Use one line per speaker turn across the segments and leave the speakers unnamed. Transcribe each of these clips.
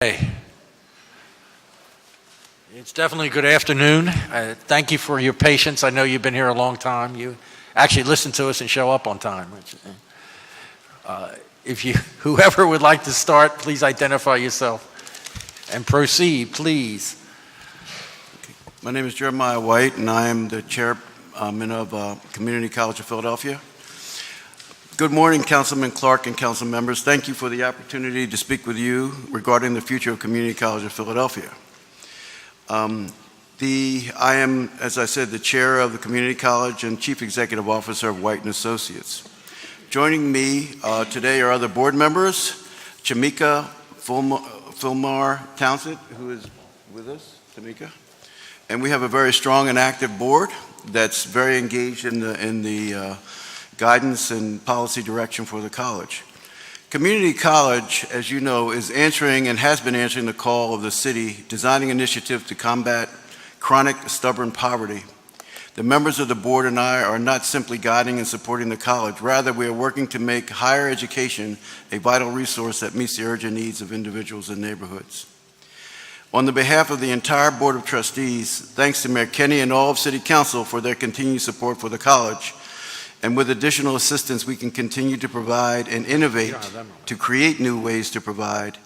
Hey, it's definitely good afternoon. Thank you for your patience. I know you've been here a long time. You actually listen to us and show up on time. Whoever would like to start, please identify yourself and proceed, please.
My name is Jeremiah White, and I am the chairman of Community College of Philadelphia. Good morning, Councilman Clark and council members. Thank you for the opportunity to speak with you regarding the future of Community College of Philadelphia. I am, as I said, the chair of the Community College and chief executive officer of White & Associates. Joining me today are other board members, Chamika Fulmar Townsend, who is with us, Chamika. And we have a very strong and active board that's very engaged in the guidance and policy direction for the college. Community College, as you know, is answering and has been answering the call of the city, designing initiatives to combat chronic, stubborn poverty. The members of the board and I are not simply guiding and supporting the college. Rather, we are working to make higher education a vital resource that meets the urgent needs of individuals and neighborhoods. On the behalf of the entire Board of Trustees, thanks to Mayor Kenny and all of City Council for their continued support for the college. And with additional assistance, we can continue to provide and innovate to create new ways to provide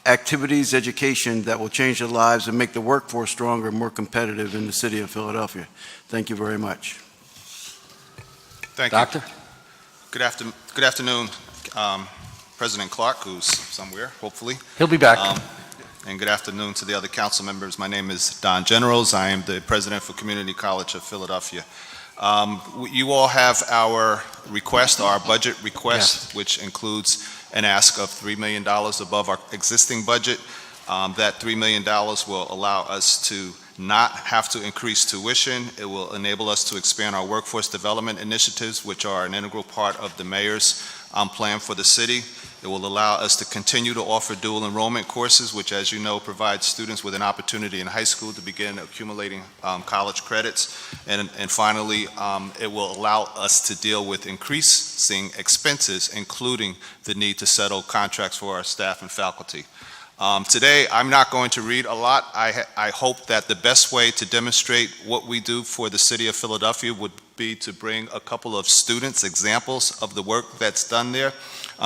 activities, education that will change the lives and make the workforce stronger and more competitive in the city of Philadelphia. Thank you very much.
Thank you.
Doctor?
Good afternoon, President Clark, who's somewhere, hopefully.
He'll be back.
And good afternoon to the other council members. My name is Don Generals. I am the president for Community College of Philadelphia. You all have our request, our budget request, yes, which includes an ask of $3 million above our existing budget. That $3 million will allow us to not have to increase tuition. It will enable us to expand our workforce development initiatives, which are an integral part of the mayor's plan for the city. It will allow us to continue to offer dual enrollment courses, which, as you know, provide students with an opportunity in high school to begin accumulating college credits. And finally, it will allow us to deal with increasing expenses, including the need to settle contracts for our staff and faculty. Today, I'm not going to read a lot. I hope that the best way to demonstrate what we do for the city of Philadelphia would be to bring a couple of students, examples of the work that's done there.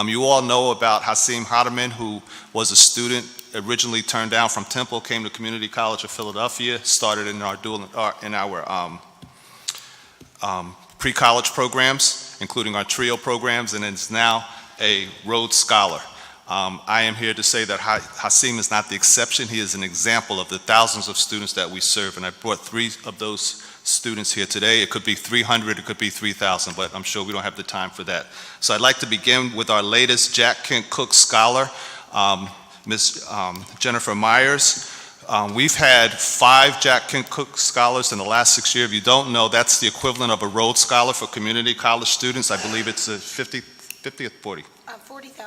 You all know about Hasim Hardeman, who was a student originally turned down from Temple, came to Community College of Philadelphia, started in our pre-college programs, including our TRIO programs, and is now a Rhodes Scholar. I am here to say that Hasim is not the exception. He is an example of the thousands of students that we serve, and I brought 3 of those students here today. It could be 300, it could be 3,000, but I'm sure we don't have the time for that. So I'd like to begin with our latest Jack Kent Cooke Scholar, Ms. Jennifer Myers. We've had 5 Jack Kent Cooke Scholars in the last 6 years. If you don't know, that's the equivalent of a Rhodes Scholar for community college students. I believe it's a $50 or $40?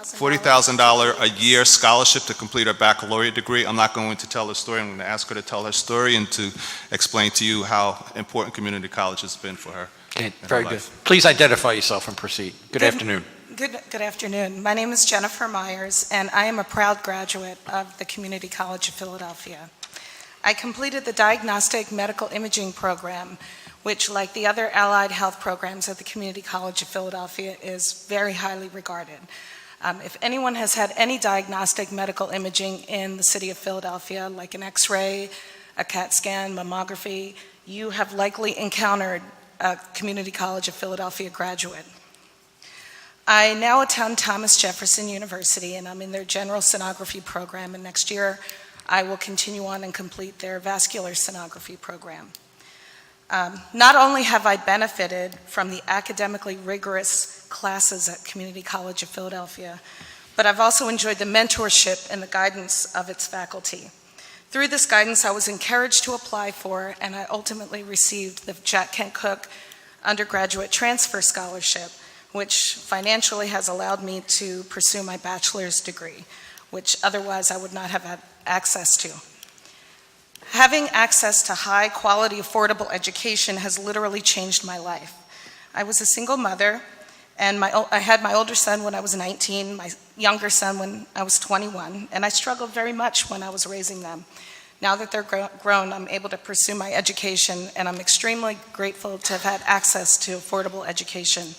$40,000 a year scholarship to complete her baccalaureate degree. I'm not going to tell her story. I'm going to ask her to tell her story and to explain to you how important community college has been for her.
Okay, very good. Please identify yourself and proceed. Good afternoon.
Good afternoon. My name is Jennifer Myers, and I am a proud graduate of the Community College of Philadelphia. I completed the Diagnostic Medical Imaging Program, which, like the other allied health programs at the Community College of Philadelphia, is very highly regarded. If anyone has had any diagnostic medical imaging in the city of Philadelphia, like an X-ray, a CAT scan, mammography, you have likely encountered a Community College of Philadelphia graduate. I now attend Thomas Jefferson University, and I'm in their general sonography program, and next year I will continue on and complete their vascular sonography program. Not only have I benefited from the academically rigorous classes at Community College of Philadelphia, but I've also enjoyed the mentorship and the guidance of its faculty. Through this guidance, I was encouraged to apply for, and I ultimately received the Jack Kent Cooke Undergraduate Transfer Scholarship, which financially has allowed me to pursue my bachelor's degree, which otherwise I would not have had access to. Having access to high quality, affordable education has literally changed my life. I was a single mother And I had my older son when I was 19, my younger son when I was 21, and I struggled very much when I was raising them. Now that they're grown, I'm able to pursue my education, and I'm extremely grateful to have had access to affordable education.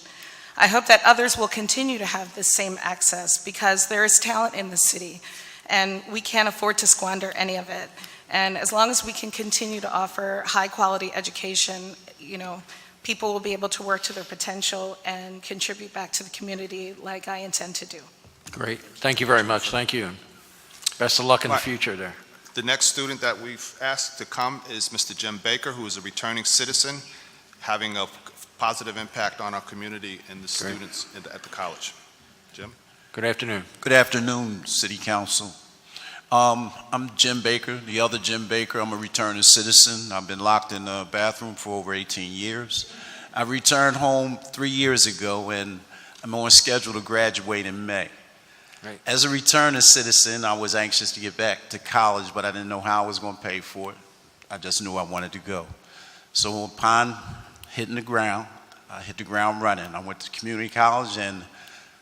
I hope that others will continue to have this same access because there is talent in the city, and we can't afford to squander any of it. And as long as we can continue to offer high-quality education, people will be able to work to their potential and contribute back to the community like I intend to do.
Great. Thank you very much. Thank you. Best of luck in the
Right.
future there.
The next student that we've asked to come is Mr. Jim Baker, who is a returning citizen, having a positive impact on our community and the
Great.
students at the college. Jim?
Good afternoon.
Good afternoon, City Council. I'm Jim Baker, the other Jim Baker. I'm a returning citizen. I've been locked in the bathroom for over 18 years. I returned home 3 years ago, and I'm on schedule to graduate in May.
Right.
As a returning citizen, I was anxious to get back to college, but I didn't know how I was going to pay for it. I just knew I wanted to go. So upon hitting the ground, I hit the ground running. I went to community college and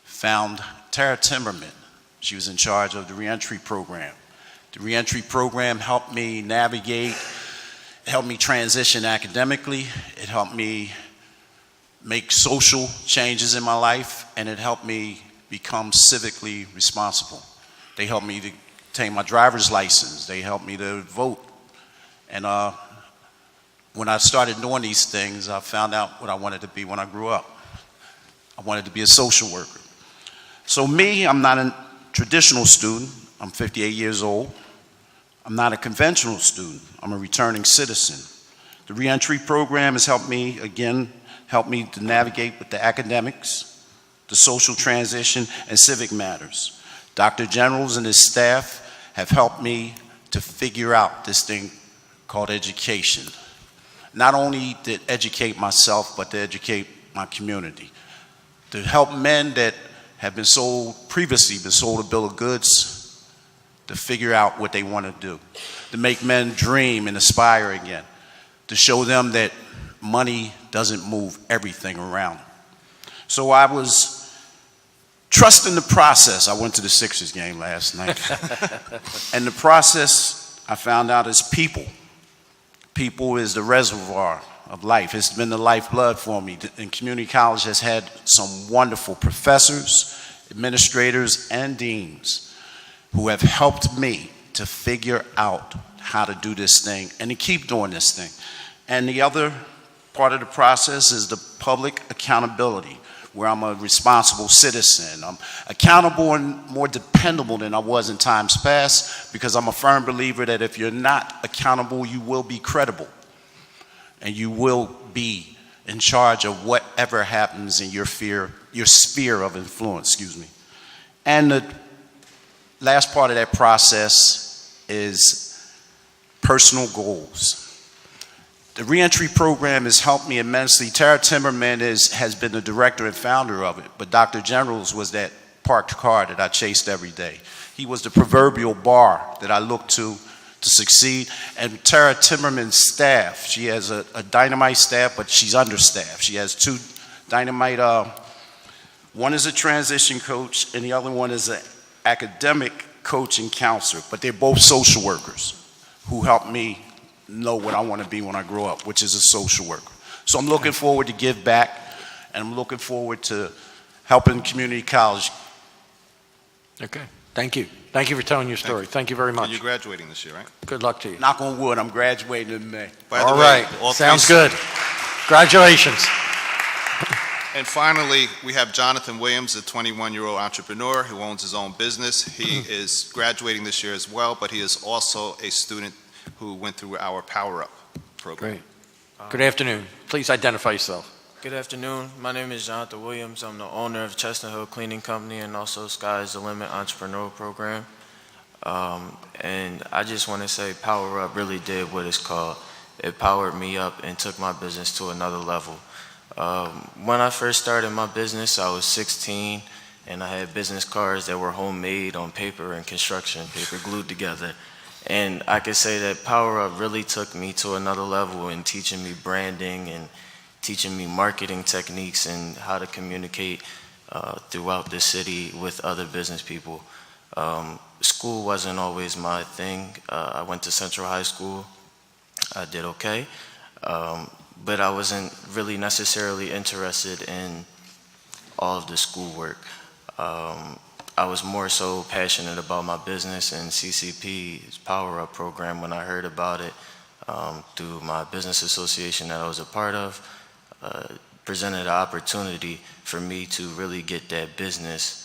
found Tara Timmerman. She was in charge of the reentry program. The reentry program helped me navigate, it helped me transition academically, it helped me make social changes in my life, and it helped me become civically responsible. They helped me to obtain my driver's license. They helped me to vote. And when I started doing these things, I found out what I wanted to be when I grew up. I wanted to be a social worker. So me, I'm not a traditional student. I'm 58 years old. I'm not a conventional student. I'm a returning citizen. The reentry program has helped me to navigate with the academics, the social transition, and civic matters. Dr. Generals and his staff have helped me to figure out this thing called education. Not only to educate myself, but to educate my community. To help men that have previously been sold a bill of goods, to figure out what they want to do. To make men dream and aspire again. To show them that money doesn't move everything around them. So I was trusting the process. I went to the Sixers game last night. And the process, I found out, is people. People is the reservoir of life. It's been the lifeblood for me. And community college has had some wonderful professors, administrators, and deans who have helped me to figure out how to do this thing and to keep doing this thing. And the other part of the process is the public accountability, where I'm a responsible citizen. I'm accountable and more dependable than I was in times past, because I'm a firm believer that if you're not accountable, you will be credible. And you will be in charge of whatever happens in your sphere of influence, And the last part of that process is personal goals. The reentry program has helped me immensely. Tara Timmerman has been the director and founder of it, but Dr. Generals was that parked car that I chased every day. He was the proverbial bar that I looked to succeed. And Tara Timmerman's staff, she has a dynamite staff, but she's understaffed. She has two dynamite, one is a transition coach and the other one is an academic coach and counselor, but they're both social workers who helped me know what I want to be when I grow up, which is a social worker. So I'm looking forward to give back, and I'm looking forward to helping community college.
Okay. Thank you. Thank you for telling your story. Thank you very much.
And you're graduating this year, right?
Good luck to you.
Knock on wood, I'm graduating in May.
By the
All
way,
right.
all three-
Sounds good. Congratulations.
And finally, we have Jonathan Williams, a 21-year-old entrepreneur who owns his own business. He is graduating this year as well, but he is also a student who went through our Power Up program.
Great. Good afternoon. Please identify yourself.
Good afternoon. My name is Jonathan Williams. I'm the owner of Chestnut Hill Cleaning Company and also Sky's the Limit Entrepreneur Program. And I just want to say Power Up really did what it's called. It powered me up and took my business to another level. When I first started my business, I was 16 and I had business cards that were homemade on paper and construction paper glued together. And I could say that Power Up really took me to another level in teaching me branding and teaching me marketing techniques and how to communicate throughout the city with other business people. School wasn't always my thing. I went to Central High School. I did okay, but I wasn't really necessarily interested in all of the schoolwork. I was more so passionate about my business and CCP's Power Up program when I heard about it through my business association that I was a part of. Presented an opportunity for me to really get that business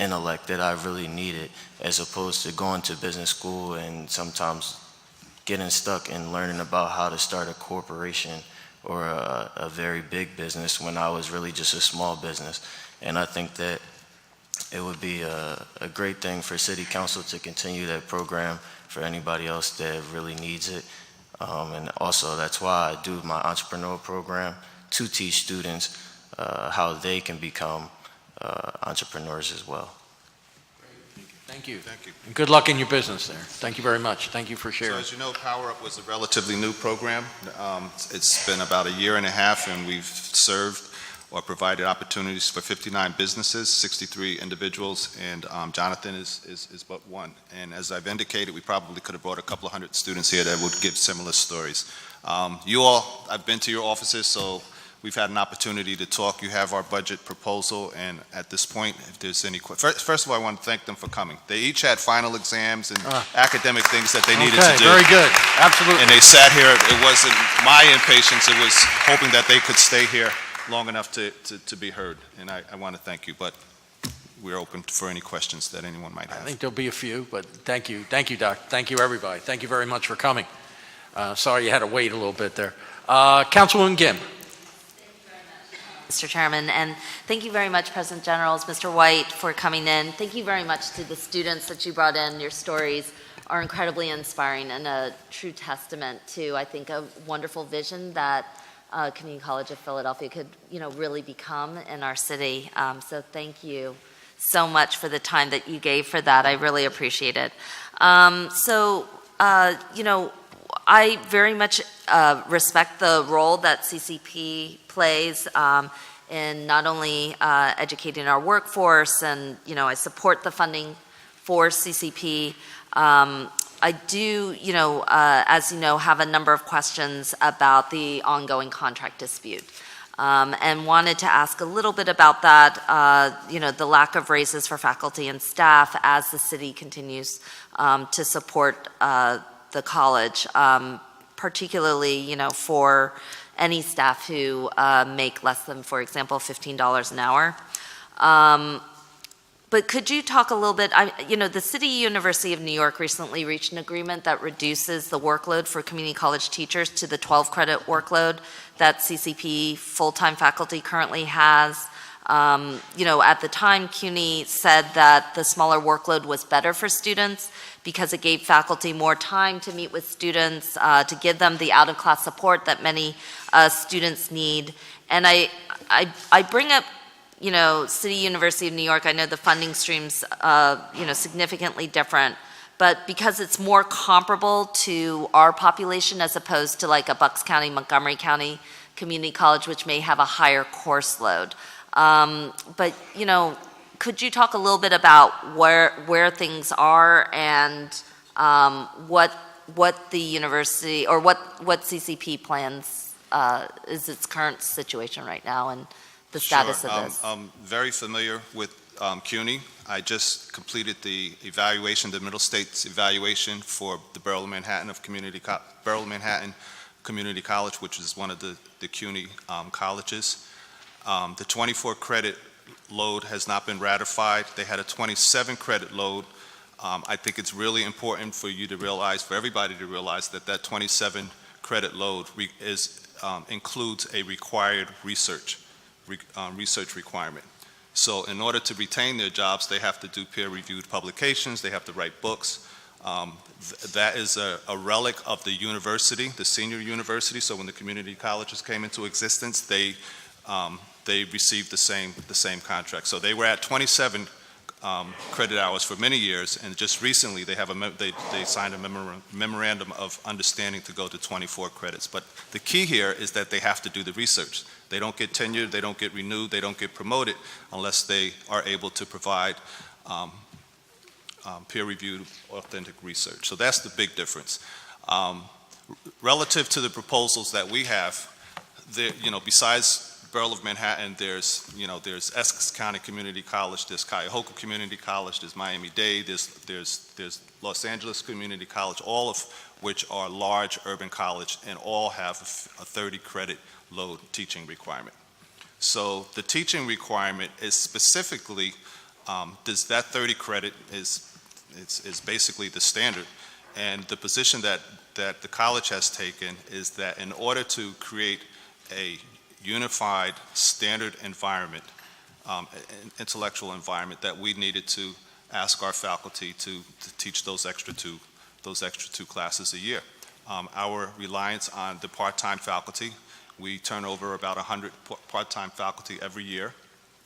intellect that I really needed, as opposed to going to business school and sometimes getting stuck in learning about how to start a corporation or a very big business when I was really just a small business. And I think that it would be a great thing for City Council to continue that program for anybody else that really needs it. And also that's why I do my entrepreneur program, to teach students how they can become entrepreneurs as well.
Thank you.
Thank you.
And good luck in your business there. Thank you very much. Thank you for
So
sharing.
as you know, Power Up was a relatively new program. It's been about 1.5 years, and we've served or provided opportunities for 59 businesses, 63 individuals, and Jonathan is but one. And as I've indicated, we probably could have brought a couple of hundred students here that would give similar stories. You all, I've been to your offices, so we've had an opportunity to talk. You have our budget proposal, and at this point, if there's any questions. First of all, I want to thank them for coming. They each had final exams and academic things that they needed to do.
Very good. Absolutely.
And they sat here. It wasn't my impatience. It was hoping that they could stay here long enough to be heard. And I want to thank you, but we're open for any questions that anyone might
I
have.
think there'll be a few, but thank you. Thank you, Doc. Thank you, everybody. Thank you very much for coming. Sorry you had to wait a little bit there. Councilwoman Gim.
Mr. Chairman, and thank you very much, President Generals, Mr. White, for coming in. Thank you very much to the students that you brought in. Your stories are incredibly inspiring and a true testament to, I think, a wonderful vision that Community College of Philadelphia could, really become in our city. So thank you so much for the time that you gave for that. I really appreciate it. I very much respect the role that CCP plays in not only educating our workforce, and I support the funding for CCP. I do, as you know, have a number of questions about the ongoing contract dispute, and wanted to ask a little bit about that. The lack of raises for faculty and staff as the city continues to support the college, particularly, for any staff who make less than, for example, $15 an hour. But could you talk a little bit, the City University of New York recently reached an agreement that reduces the workload for community college teachers to the 12-credit workload that CCP full-time faculty currently has. At the time, CUNY said that the smaller workload was better for students because it gave faculty more time to meet with students, to give them the out-of-class support that many students need. And I bring up, City University of New York. I know the funding streams, significantly different, but because it's more comparable to our population as opposed to like a Bucks County, Montgomery County community college, which may have a higher course load. But could you talk a little bit about where things are and what the university or what CCP plans is its current situation right now and the status of this?
I'm very familiar with CUNY. I just completed the evaluation, the Middle States evaluation for the Borough of Manhattan Community College, which is one of the CUNY colleges. The 24 credit load has not been ratified. They had a 27 credit load. I think it's really important for you to realize, for everybody to realize, that 27 credit load includes a required research requirement. So in order to retain their jobs, they have to do peer-reviewed publications, they have to write books. That is a relic of the university, the senior university. So when the community colleges came into existence, they received the same contract. So they were at 27 credit hours for many years, and just recently they have they signed a memorandum of understanding to go to 24 credits. But the key here is that they have to do the research. They don't get tenured, they don't get renewed, they don't get promoted unless they are able to provide peer-reviewed, authentic research. So that's the big difference. Relative to the proposals that we have, besides Borough of Manhattan, there's Essex County Community College, there's Cuyahoga Community College, there's Miami-Dade, there's Los Angeles Community College, all of which are large urban college and all have a 30-credit load teaching requirement. So the teaching requirement is specifically, that 30 credit is basically the standard. And the position that the college has taken is that in order to create a unified standard environment, intellectual environment, that we needed to ask our faculty to teach those extra two classes a year. Our reliance on the part-time faculty, we turn over about 100 part-time faculty every year.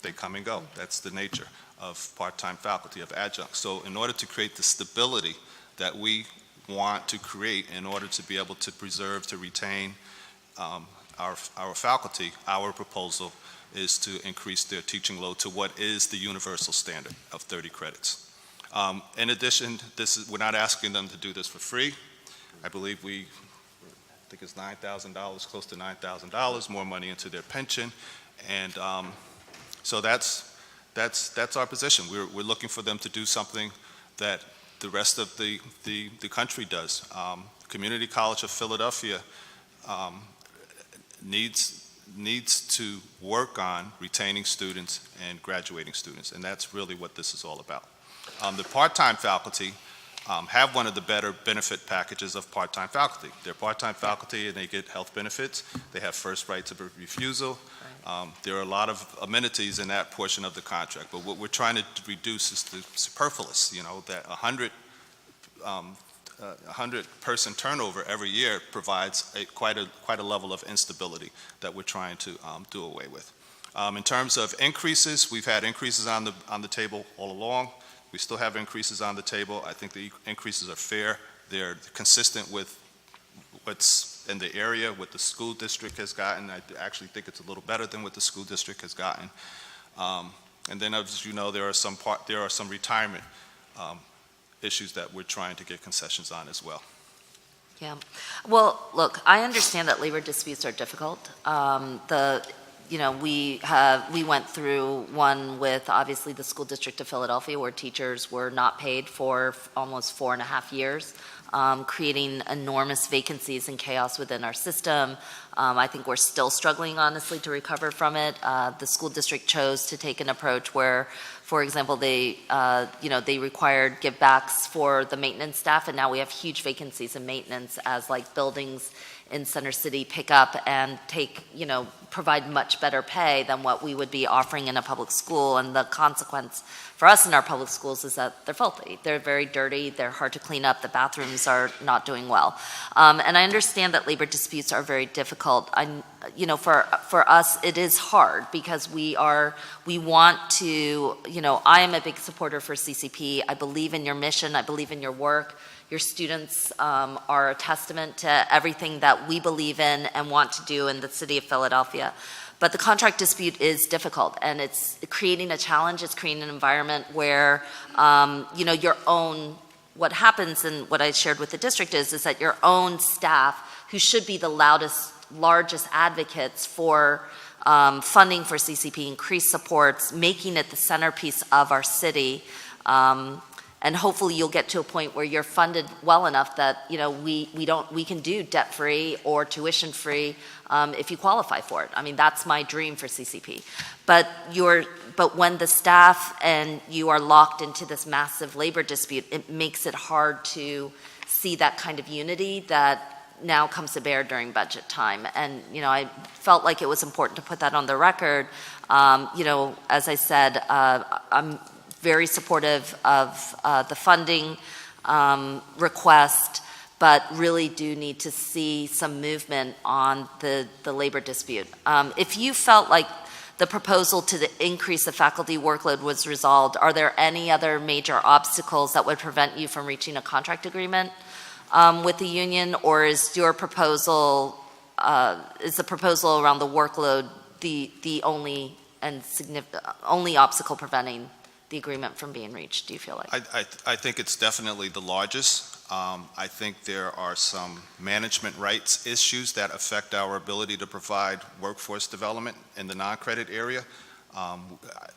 They come and go. That's the nature of part-time faculty, of adjuncts. So in order to create the stability that we want to create in order to be able to preserve, to retain our faculty, our proposal is to increase their teaching load to what is the universal standard of 30 credits. In addition, we're not asking them to do this for free. I believe I think it's $9,000, close to $9,000, more money into their pension. And so that's our position. We're looking for them to do something that the rest of the country does. Community College of Philadelphia needs to work on retaining students and graduating students, and that's really what this is all about. The part-time faculty have one of the better benefit packages of part-time faculty. They're part-time faculty and they get health benefits. They have first right of refusal. There are a lot of amenities in that portion of the contract, but what we're trying to reduce is the superfluous, that 100-person turnover every year provides quite a level of instability that we're trying to do away with. In terms of increases, we've had increases on the table all along. We still have increases on the table. I think the increases are fair. They're consistent with what's in the area, what the school district has gotten. I actually think it's a little better than what the school district has gotten. And then, as you know, there are some retirement issues that we're trying to get concessions on as well.
Yeah. Well, look, I understand that labor disputes are difficult. We went through one with obviously the school district of Philadelphia where teachers were not paid for almost 4.5 years, creating enormous vacancies and chaos within our system. I think we're still struggling, honestly, to recover from it. The school district chose to take an approach where, for example, they required givebacks for the maintenance staff, and now we have huge vacancies in maintenance as buildings in Center City pick up and provide much better pay than what we would be offering in a public school. And the consequence for us in our public schools is that they're filthy. They're very dirty. They're hard to clean up. The bathrooms are not doing well. And I understand that labor disputes are very difficult. For us, it is hard because we want to, I am a big supporter for CCP. I believe in your mission. I believe in your work. Your students are a testament to everything that we believe in and want to do in the city of Philadelphia. But the contract dispute is difficult, and it's creating a challenge. It's creating an environment where, what happens and what I shared with the district is that your own staff, who should be the largest advocates for funding for CCP, increased supports, making it the centerpiece of our city, and hopefully you'll get to a point where you're funded well enough that we can do debt-free or tuition-free if you qualify for it. I mean, that's my dream for CCP. But when the staff and you are locked into this massive labor dispute, it makes it hard to see that kind of unity that now comes to bear during budget time. And I felt like it was important to put that on the record. As I said, I'm very supportive of the funding request, but really do need to see some movement on the labor dispute. If you felt like the proposal to increase the faculty workload was resolved, are there any other major obstacles that would prevent you from reaching a contract agreement with the union, or is your proposal, is the proposal around the workload the only obstacle preventing the agreement from being reached, do you feel like?
I think it's definitely the largest. I think there are some management rights issues that affect our ability to provide workforce development in the non-credit area.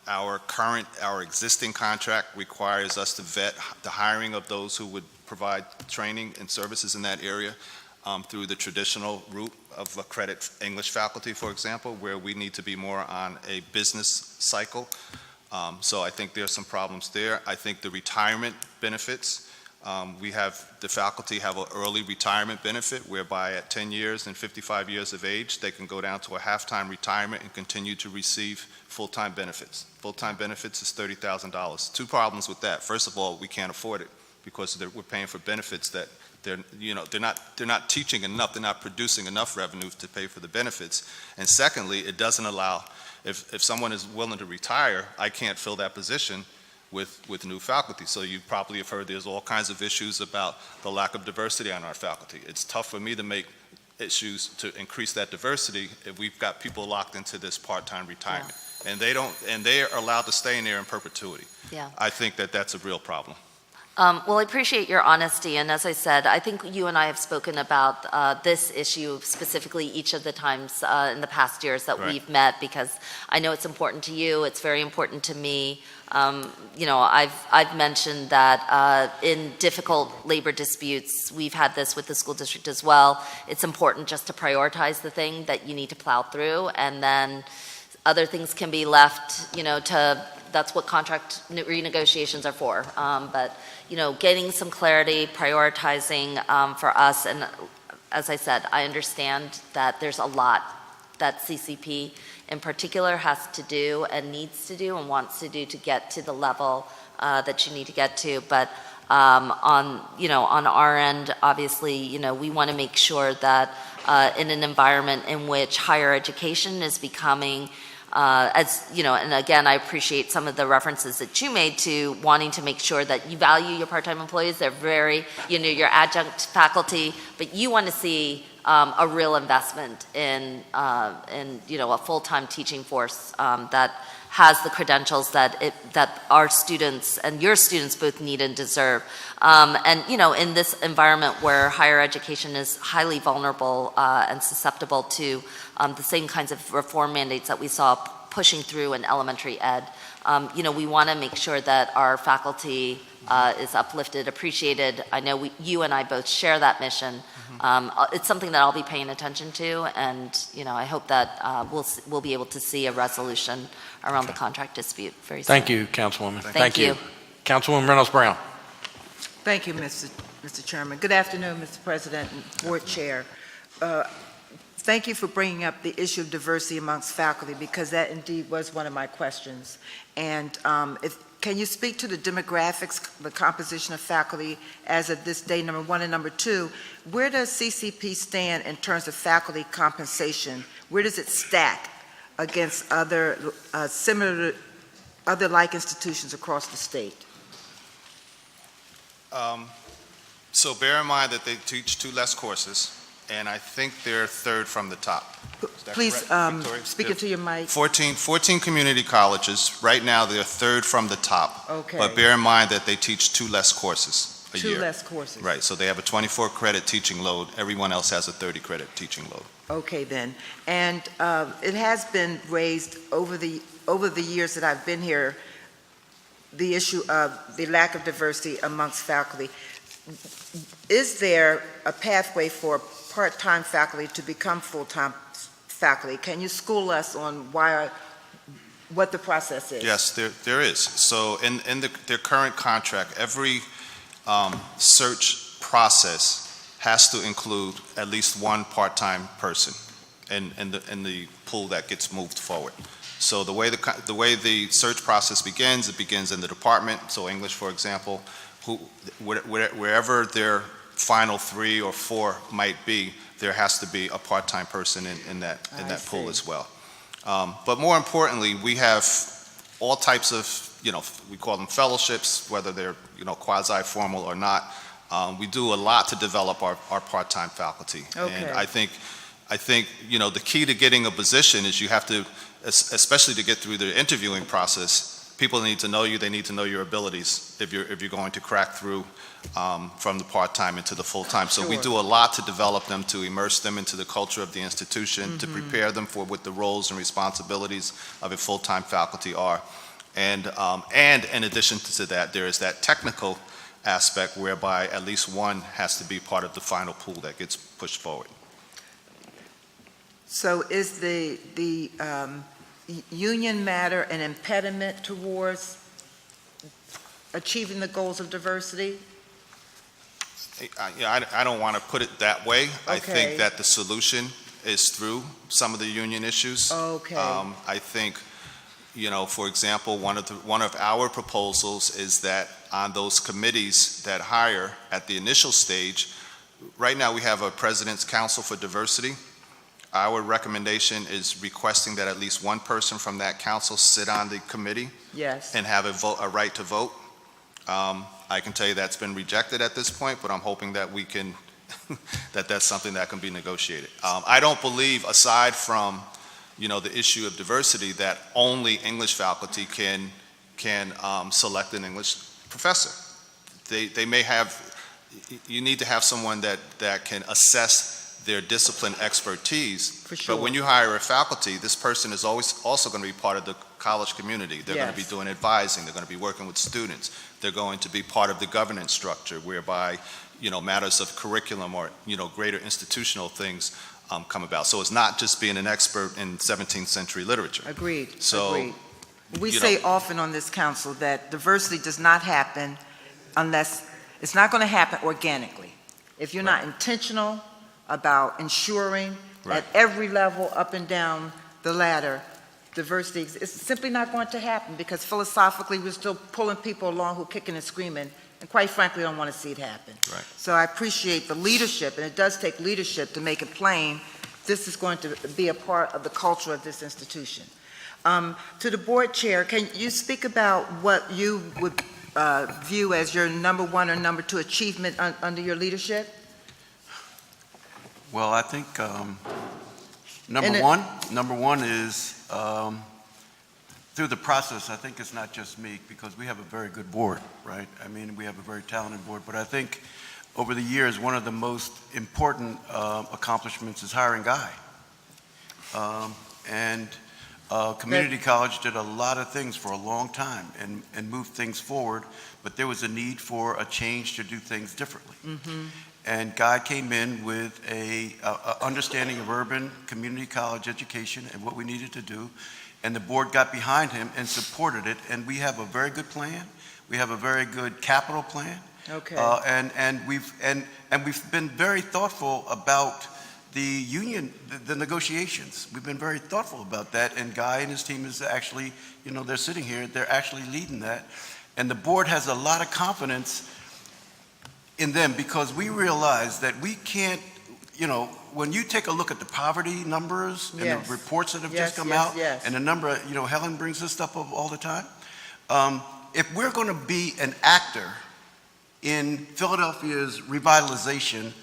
Our existing contract requires us to vet the hiring of those who would provide training and services in that area through the traditional route of a credit English faculty, for example, where we need to be more on a business cycle. So I think there's some problems there. I think the retirement benefits, the faculty have an early retirement benefit whereby at 10 years and 55 years of age, they can go down to a half-time retirement and continue to receive full-time benefits. Full-time benefits is $30,000. Two problems with that. First of all, we can't afford it because we're paying for benefits that they're not teaching enough, they're not producing enough revenue to pay for the benefits. And secondly, it doesn't allow, if someone is willing to retire, I can't fill that position with new faculty. So you probably have heard there's all kinds of issues about the lack of diversity on our faculty. It's tough for me to make issues to increase that diversity if we've got people locked into this part-time retirement. Yeah. And they are allowed to stay in there in perpetuity. Yeah. I think that's a real problem.
Well, I appreciate your honesty, and as I said, I think you and I have spoken about this issue specifically each of the times in the past years that we've met, because I know it's important to you, it's very important to me. I've mentioned that in difficult labor disputes, we've had this with the school district as well, it's important just to prioritize the thing that you need to plow through, and then other things can be left, that's what contract renegotiations are for. But getting some clarity, prioritizing for us, and as I said, I understand that there's a lot that CCP in particular has to do and needs to do and wants to do to get to the level that you need to get to. But on our end, obviously, we want to make sure that in an environment in which higher education is becoming and again, I appreciate some of the references that you made to wanting to make sure that you value your part-time employees. They're very, your adjunct faculty, but you want to see a real investment in a full-time teaching force that has the credentials that our students and your students both need and deserve. In this environment where higher education is highly vulnerable and susceptible to the same kinds of reform mandates that we saw pushing through in elementary ed, we want to make sure that our faculty is uplifted, appreciated. I know you and I both share that mission. It's something that I'll be paying attention to, and I hope that we'll be able to see a resolution around the contract dispute very soon.
Thank you, Councilwoman.
Thank you.
Councilwoman Reynolds Brown.
Thank you, Mr. Chairman. Good afternoon, Mr. President and Board Chair. Thank you for bringing up the issue of diversity amongst faculty, because that indeed was one of my questions. And can you speak to the demographics, the composition of faculty as of this day, number one, and number two, where does CCP stand in terms of faculty compensation? Where does it stack against other other like institutions across the state?
So bear in mind that they teach 2 less courses, and I think they're third from the top.
Please speak into your mic.
14 community colleges. Right now, they're third from the top.
Okay.
But bear in mind that they teach 2 less courses a year.
2 less courses.
Right, so they have a 24-credit teaching load. Everyone else has a 30-credit teaching load.
Okay, then. And it has been raised over the years that I've been here, the issue of the lack of diversity amongst faculty. Is there a pathway for part-time faculty to become full-time faculty? Can you school us on what the process is?
Yes, there is. So in their current contract, every search process has to include at least one part-time person in the pool that gets moved forward. So the way the search process begins, it begins in the department. So English, for example, wherever their final 3 or 4 might be, there has to be a part-time person in that pool as well. But more importantly, we have all types of, we call them fellowships, whether they're, quasi-formal or not. We do a lot to develop our part-time faculty.
Okay.
And I think, the key to getting a position is you have to, especially to get through the interviewing process, people need to know you, they need to know your abilities if you're going to crack through from the part-time into the full-time. So we
Sure.
do a lot to develop them, to immerse them into the culture of the institution, to prepare them for what the roles and responsibilities of a full-time faculty are. And in addition to that, there is that technical aspect whereby at least one has to be part of the final pool that gets pushed forward.
So is the union matter an impediment towards achieving the goals of diversity?
I don't want to put it that way. I
Okay.
think that the solution is through some of the union issues.
Okay.
I think, for example, one of our proposals is that on those committees that hire at the initial stage, right now we have a President's Council for Diversity. Our recommendation is requesting that at least one person from that council sit on the committee
Yes.
and have a right to vote. I can tell you that's been rejected at this point, but I'm hoping that we can, that's something that can be negotiated. I don't believe, aside from, the issue of diversity, that only English faculty can select an English professor. They may have, you need to have someone that can assess their discipline expertise.
For sure.
But when you hire a faculty, this person is always also going to be part of the college community. They're going to be
Yes.
doing advising. They're going to be working with students. They're going to be part of the governance structure whereby, matters of curriculum or, greater institutional things come about. So it's not just being an expert in 17th century literature.
Agreed.
So,
Agreed. We
you
say
know-
often on this council that diversity does not happen unless, it's not going to happen organically. If you're not intentional about ensuring
Right.
at every level up and down the ladder, diversity, it's simply not going to happen because philosophically we're still pulling people along who are kicking and screaming and quite frankly don't want to see it happen.
Right.
So I appreciate the leadership, and it does take leadership to make it plain this is going to be a part of the culture of this institution. To the board chair, can you speak about what you would view as your number one or number two achievement under your leadership?
Well, I think number one is through the process, I think it's not just me, because we have a very good board, right? I mean, we have a very talented board, but I think over the years, one of the most important accomplishments is hiring Guy. Community college did a lot of things for a long time and moved things forward, but there was a need for a change to do things differently. And Guy came in with a understanding of urban community college education and what we needed to do, and the board got behind him and supported it, and we have a very good plan. We have a very good capital plan.
Okay.
And we've been very thoughtful about the union, the negotiations. We've been very thoughtful about that, and Guy and his team is actually, they're sitting here, they're actually leading that. And the board has a lot of confidence in them because we realize that we can't, when you take a look at the poverty numbers and
Yes.
the reports that have
Yes,
just come
yes,
out,
yes.
and the number, Helen brings this stuff up all the time. If we're going to be an actor in Philadelphia's revitalization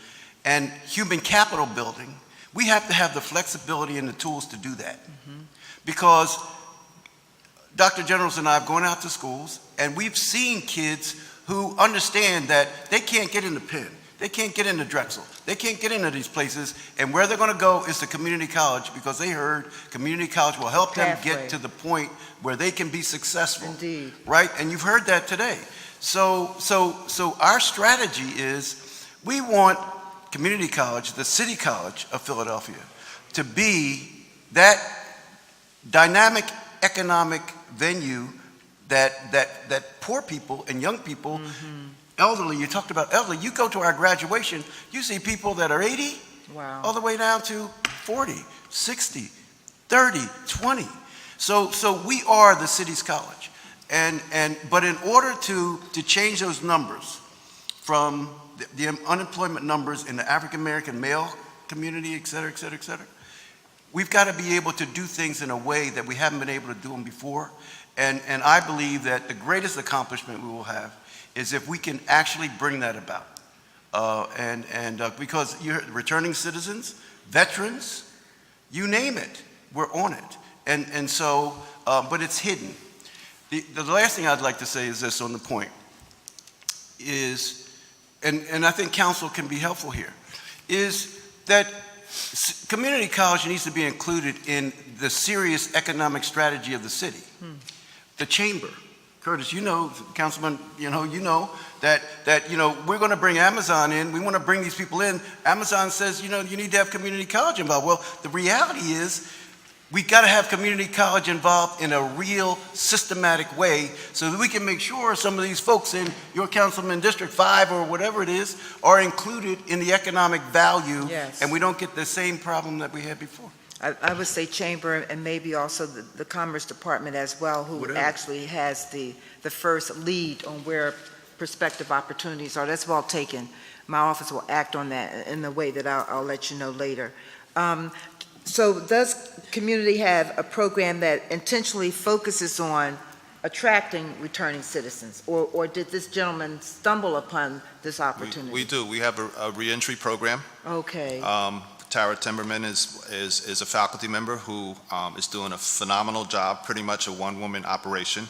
and human capital building, we have to have the flexibility and the tools to do that. Because Dr. Generals and I have gone out to schools, and we've seen kids who understand that they can't get into Penn, they can't get into Drexel, they can't get into these places, and where they're going to go is to community college because they heard community college will help them
Pathway.
get to the point where they can be successful.
Indeed.
Right? And you've heard that today. So our strategy is we want community college, the city college of Philadelphia, to be that dynamic economic venue that poor people and young people, elderly, you talked about elderly, you go to our graduation, you see people that are 80
Wow.
all the way down to 40, 60, 30, 20. So we are the city's college. But in order to change those numbers from the unemployment numbers in the African American male community, et cetera, we've got to be able to do things in a way that we haven't been able to do them before. And I believe that the greatest accomplishment we will have is if we can actually bring that about. Because you're returning citizens, veterans, you name it, we're on it. And so, but it's hidden. The last thing I'd like to say is this on the point is, and I think council can be helpful here, is that community college needs to be included in the serious economic strategy of the city. The chamber, Curtis, you know, Councilman, you know that we're going to bring Amazon in. We want to bring these people in. Amazon says, you need to have community college involved. Well, the reality is we've got to have community college involved in a real systematic way so that we can make sure some of these folks in your councilman District 5 or whatever it is are included in the economic value.
Yes.
And we don't get the same problem that we had before.
I would say chamber and maybe also the Commerce Department as well, who
Whatever.
actually has the first lead on where prospective opportunities are. That's well taken. My office will act on that in the way that I'll let you know later. So does community have a program that intentionally focuses on attracting returning citizens, or did this gentleman stumble upon this opportunity?
We do. We have a reentry program.
Okay.
Tara Timberman is a faculty member who is doing a phenomenal job, pretty much a one-woman operation.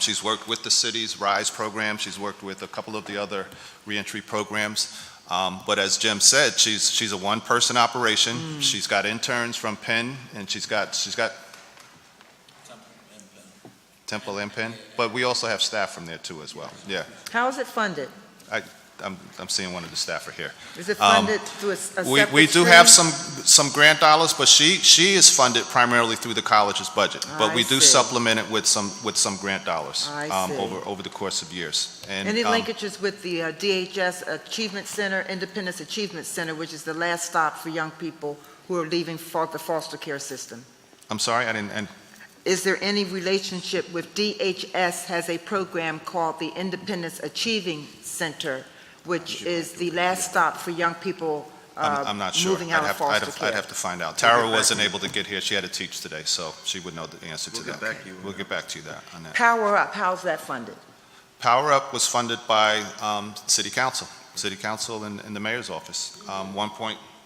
She's worked with the city's RISE program. She's worked with a couple of the other reentry programs. But as Jim said, she's a one-person operation. She's got interns from Penn, and she's got Temple and Penn. But we also have staff from there too as well. Yeah,
How is it funded?
I'm seeing one of the staff are here.
Is it funded through a separate
We do
stream?
have some grant dollars, but she is funded primarily through the college's budget. But we do
see.
supplement it with some grant dollars
I see.
over the course of years. And
Any linkages with the DHS Achievement Center, Independence Achievement Center, which is the last stop for young people who are leaving the foster care system?
I'm sorry, I didn't.
Is there any relationship with DHS has a program called the Independence Achieving Center, which is the last stop for young people
I'm not sure.
moving out of foster care?
I'd have to find out. Tara wasn't able to get here. She had to teach today, so she would know the answer to that.
We'll get back to you.
We'll get back to you on that.
Power Up, how's that funded?
Power Up was funded by City Council and the Mayor's Office.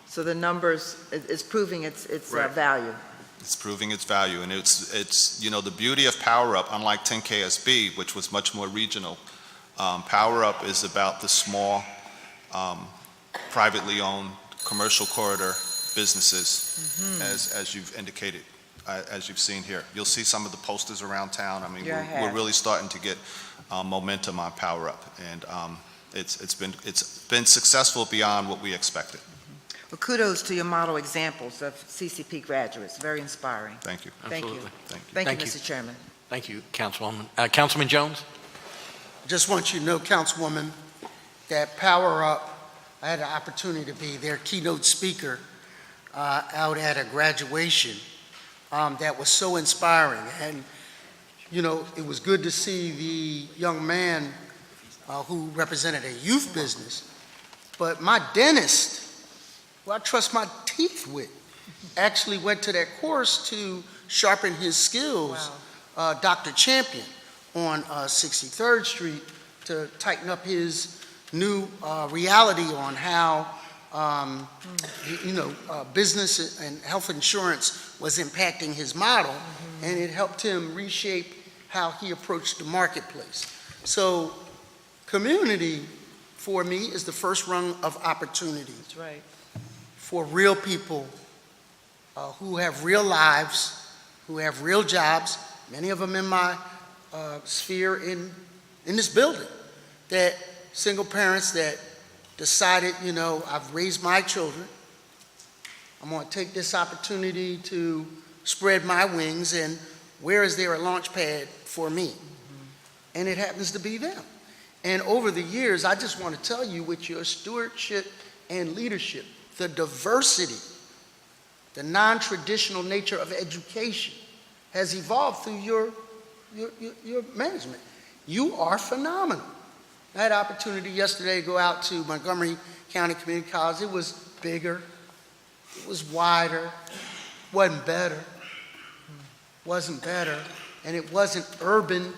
So the numbers is proving its
Right.
value.
It's proving its value, and it's the beauty of Power Up, unlike 10KSB, which was much more regional. Power Up is about the small, privately owned, commercial corridor businesses, as you've indicated, as you've seen here. You'll see some of the posters around town. I mean,
Yeah, I have.
we're really starting to get momentum on Power Up, and it's been successful beyond what we expected.
Well, kudos to your model examples of CCP graduates. Very inspiring.
Thank you.
Thank you.
Absolutely.
Thank you.
Thank you,
Thank you.
Mr. Chairman.
Thank you, Councilwoman. Councilman Jones?
Just want you to know, Councilwoman, that Power Up, I had an opportunity to be their keynote speaker out at a graduation that was so inspiring. And, it was good to see the young man who represented a youth business. But my dentist, who I trust my teeth with, actually went to that course to sharpen his skills. Dr. Champion on 63rd Street to tighten up his new reality on how, business and health insurance was impacting his model, and it helped him reshape how he approached the marketplace. So community, for me, is the first rung of opportunity.
That's right.
For real people who have real lives, who have real jobs, many of them in my sphere in this building, that single parents that decided, I've raised my children, I'm going to take this opportunity to spread my wings, and where is there a launch pad for me? And it happens to be them. And over the years, I just want to tell you, with your stewardship and leadership, the diversity, the non-traditional nature of education has evolved through your management. You are phenomenal. I had an opportunity yesterday to go out to Montgomery County Community College. It was bigger, it was wider, wasn't better, and it wasn't urban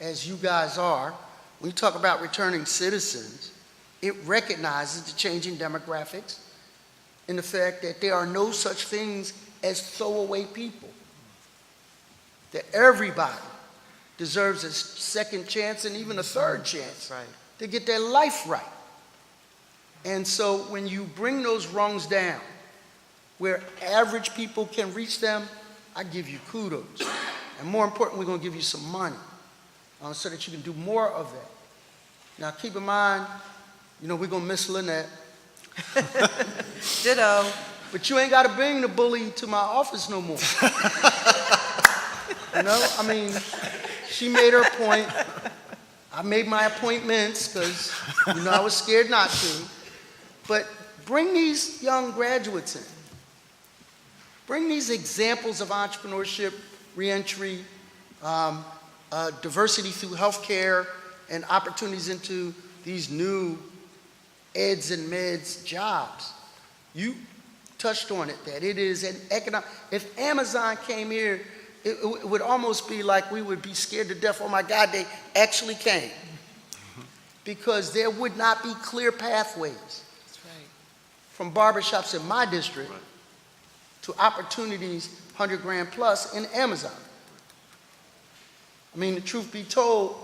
as you guys are. When you talk about returning citizens, it recognizes the changing demographics and the fact that there are no such things as throwaway people, that everybody deserves a second chance and even a third chance to get their life right. And so when you bring those rungs down, where average people can reach them, I give you kudos. And more important, we're going to give you some money so that you can do more of that. Now, keep in mind, we're going to miss Lynette.
Ditto.
But you ain't got to bring the bully to my office no more. She made her point. I made my appointments because, I was scared not to. But bring these young graduates in. Bring these examples of entrepreneurship, reentry, diversity through healthcare, and opportunities into these new eds and meds jobs. You touched on it, that it is an economic. If Amazon came here, it would almost be like we would be scared to death. Oh my God, they actually came. Because there would not be clear pathways from barbershops in my district to opportunities 100 grand plus in Amazon. The truth be told,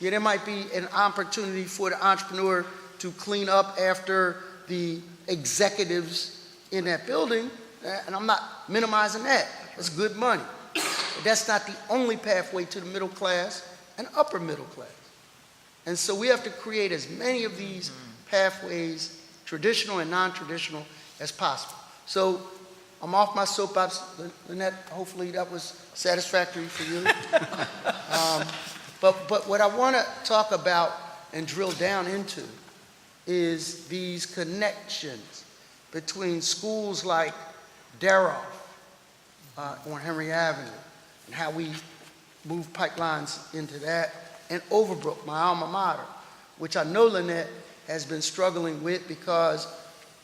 there might be an opportunity for the entrepreneur to clean up after the executives in that building, and I'm not minimizing that. That's good money. But that's not the only pathway to the middle class and upper middle class. And so we have to create as many of these pathways, traditional and non-traditional, as possible. So I'm off my soapbox. Lynette, hopefully that was satisfactory for you. But what I want to talk about and drill down into is these connections between schools like Daroff on Henry Avenue and how we move pipelines into that, and Overbrook, my alma mater, which I know Lynette has been struggling with because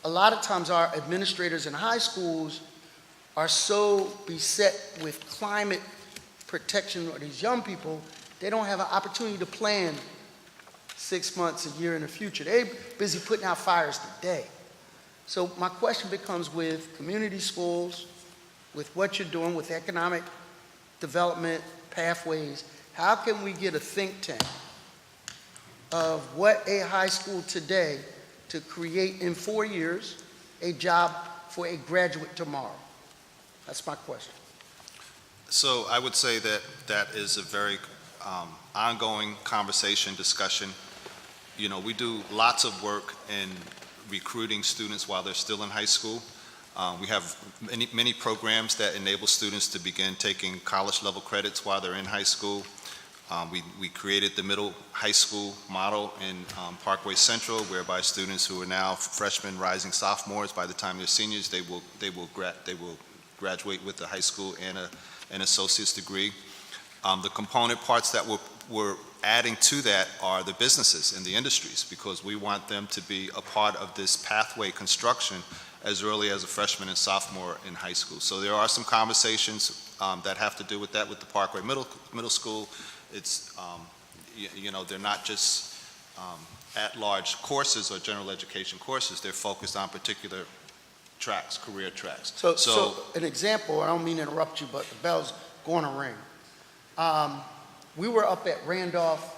a lot of times our administrators in high schools are so beset with climate protection or these young people, they don't have an opportunity to plan 6 months, a year in the future. They're busy putting out fires today. So my question becomes, with community schools, with what you're doing with economic development pathways, how can we get a think tank of what a high school today to create in 4 years a job for a graduate tomorrow? That's my question.
So I would say that is a very ongoing conversation, discussion. We do lots of work in recruiting students while they're still in high school. We have many programs that enable students to begin taking college-level credits while they're in high school. We created the middle high school model in Parkway Central, whereby students who are now freshmen, rising sophomores, by the time they're seniors, they will graduate with a high school and an associate's degree. The component parts that we're adding to that are the businesses and the industries, because we want them to be a part of this pathway construction as early as a freshman and sophomore in high school. So there are some conversations that have to do with that with the Parkway Middle School. It's, they're not just at-large courses or general education courses. They're focused on particular tracks, career tracks.
So an example, I don't mean to interrupt you, but the bell's going to ring. We were up at Randolph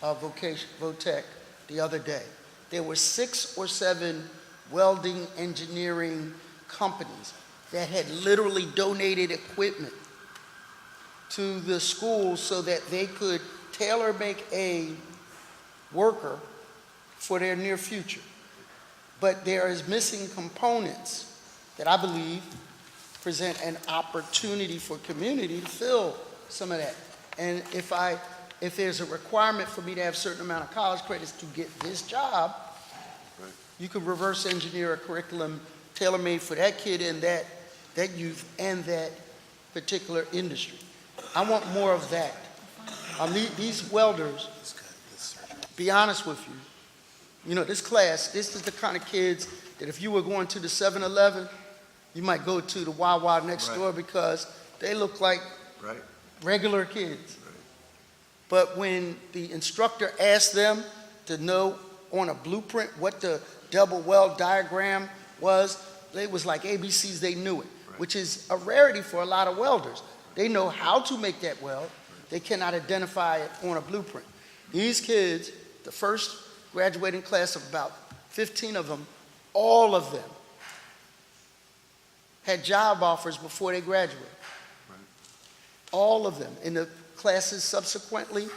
Votech the other day. There were 6 or 7 welding engineering companies that had literally donated equipment to the school so that they could tailor-make a worker for their near future. But there is missing components that I believe present an opportunity for community to fill some of that. And if there's a requirement for me to have a certain amount of college credits to get this job, you could reverse engineer a curriculum tailor-made for that kid and that youth and that particular industry. I want more of that. These welders, be honest with you, this class, this is the kind of kids that if you were going to the 7-Eleven You might go to the Wawa next
Right.
door because they look like
Right.
regular kids.
Right.
But when the instructor asked them to know on a blueprint what the double weld diagram was, they was like ABCs, they knew it,
Right.
which is a rarity for a lot of welders. They know how to make that weld. They cannot identify it on a blueprint. These kids, the first graduating class of about 15 of them, all of them had job offers before they graduated.
Right.
All of them. And the classes subsequently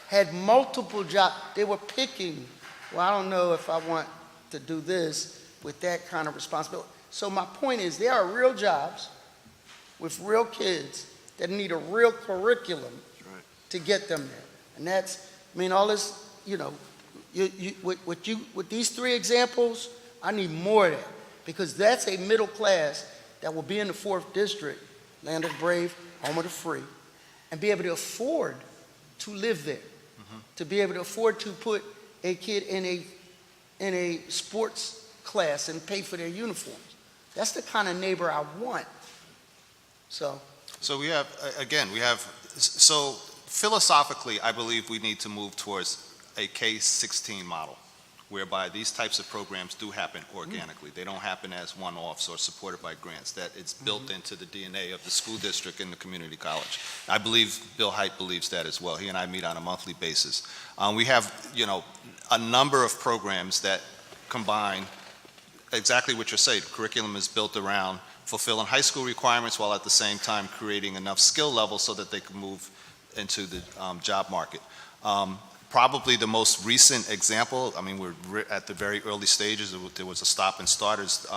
had multiple jobs. They were picking, well, I don't know if I want to do this with that kind of responsibility. So my point is, there are real jobs with real kids that need a real curriculum
Right.
to get them there. And that's, I mean, all this, with these three examples, I need more of that, because that's a middle class that will be in the 4th District, land of the brave, home of the free, and be able to afford to live there, to be able to afford to put a kid in a sports class and pay for their uniforms. That's the kind of neighbor I want. So
So so philosophically, I believe we need to move towards a K-16 model, whereby these types of programs do happen organically. They don't happen as one-offs or supported by grants, that it's built into the DNA of the school district and the community college. I believe Bill Height believes that as well. He and I meet on a monthly basis. We have, a number of programs that combine exactly what you're saying. Curriculum is built around fulfilling high school requirements while at the same time creating enough skill levels so that they can move into the job market. Probably the most recent example, I mean, we're at the very early stages, there was a stop and start, is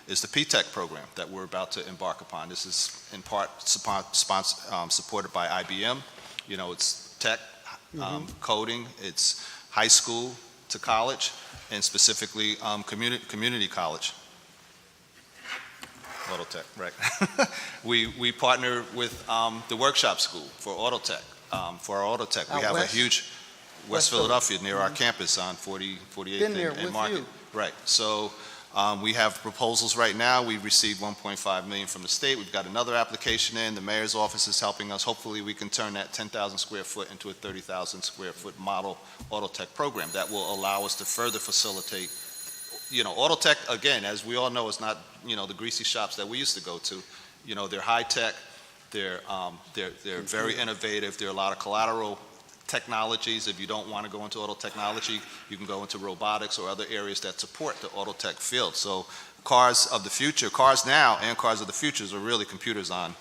the P-TECH program that we're about to embark upon. This is in part supported by IBM. It's tech, coding, it's high school to college, and specifically community college. Auto Tech, right. We partner with the workshop school for Auto Tech. For our Auto Tech, we
Out
have
west?
a huge, West Philadelphia, near our campus on 48th
Been there
and
with
Market.
you.
Right, so we have proposals right now. We received $1.5 million from the state. We've got another application in. The mayor's office is helping us. Hopefully, we can turn that 10,000 square foot into a 30,000 square foot model Auto Tech program that will allow us to further facilitate. Auto Tech, again, as we all know, is not, the greasy shops that we used to go to. They're high tech, they're very innovative, there are a lot of collateral technologies. If you don't want to go into auto technology, you can go into robotics or other areas that support the auto tech field. So cars of the future, cars now and cars of the futures are really computers on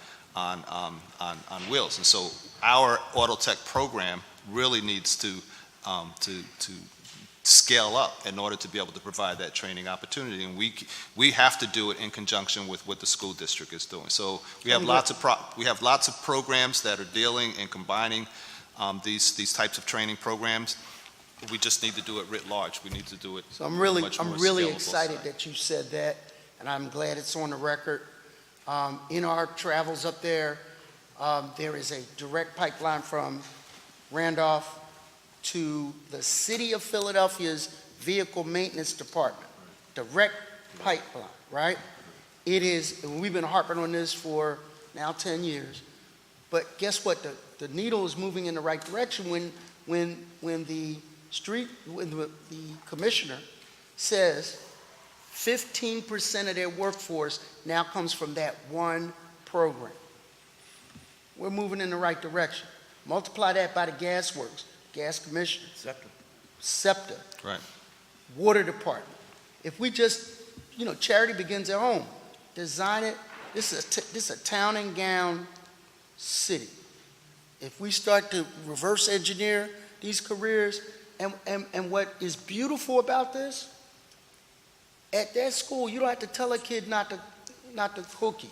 wheels. And so our auto tech program really needs to scale up in order to be able to provide that training opportunity, and we have to do it in conjunction with what the school district is doing. So we have lots of programs that are dealing and combining these types of training programs. We just need to do it writ large. We need to do it.
So I'm really
scalable
excited
side.
that you said that, and I'm glad it's on the record. In our travels up there, there is a direct pipeline from Randolph to the City of Philadelphia's Vehicle Maintenance Department. Direct pipeline, right? It is, and we've been harping on this for now 10 years. But guess what? The needle is moving in the right direction when the commissioner says 15% of their workforce now comes from that one program. We're moving in the right direction. Multiply that by the gas works, gas commission, SEPTA,
Right.
water department. If we just, charity begins at home. Design it. This is a town and gown city. If we start to reverse engineer these careers, and what is beautiful about this, at that school, you don't have to tell a kid not to cookie,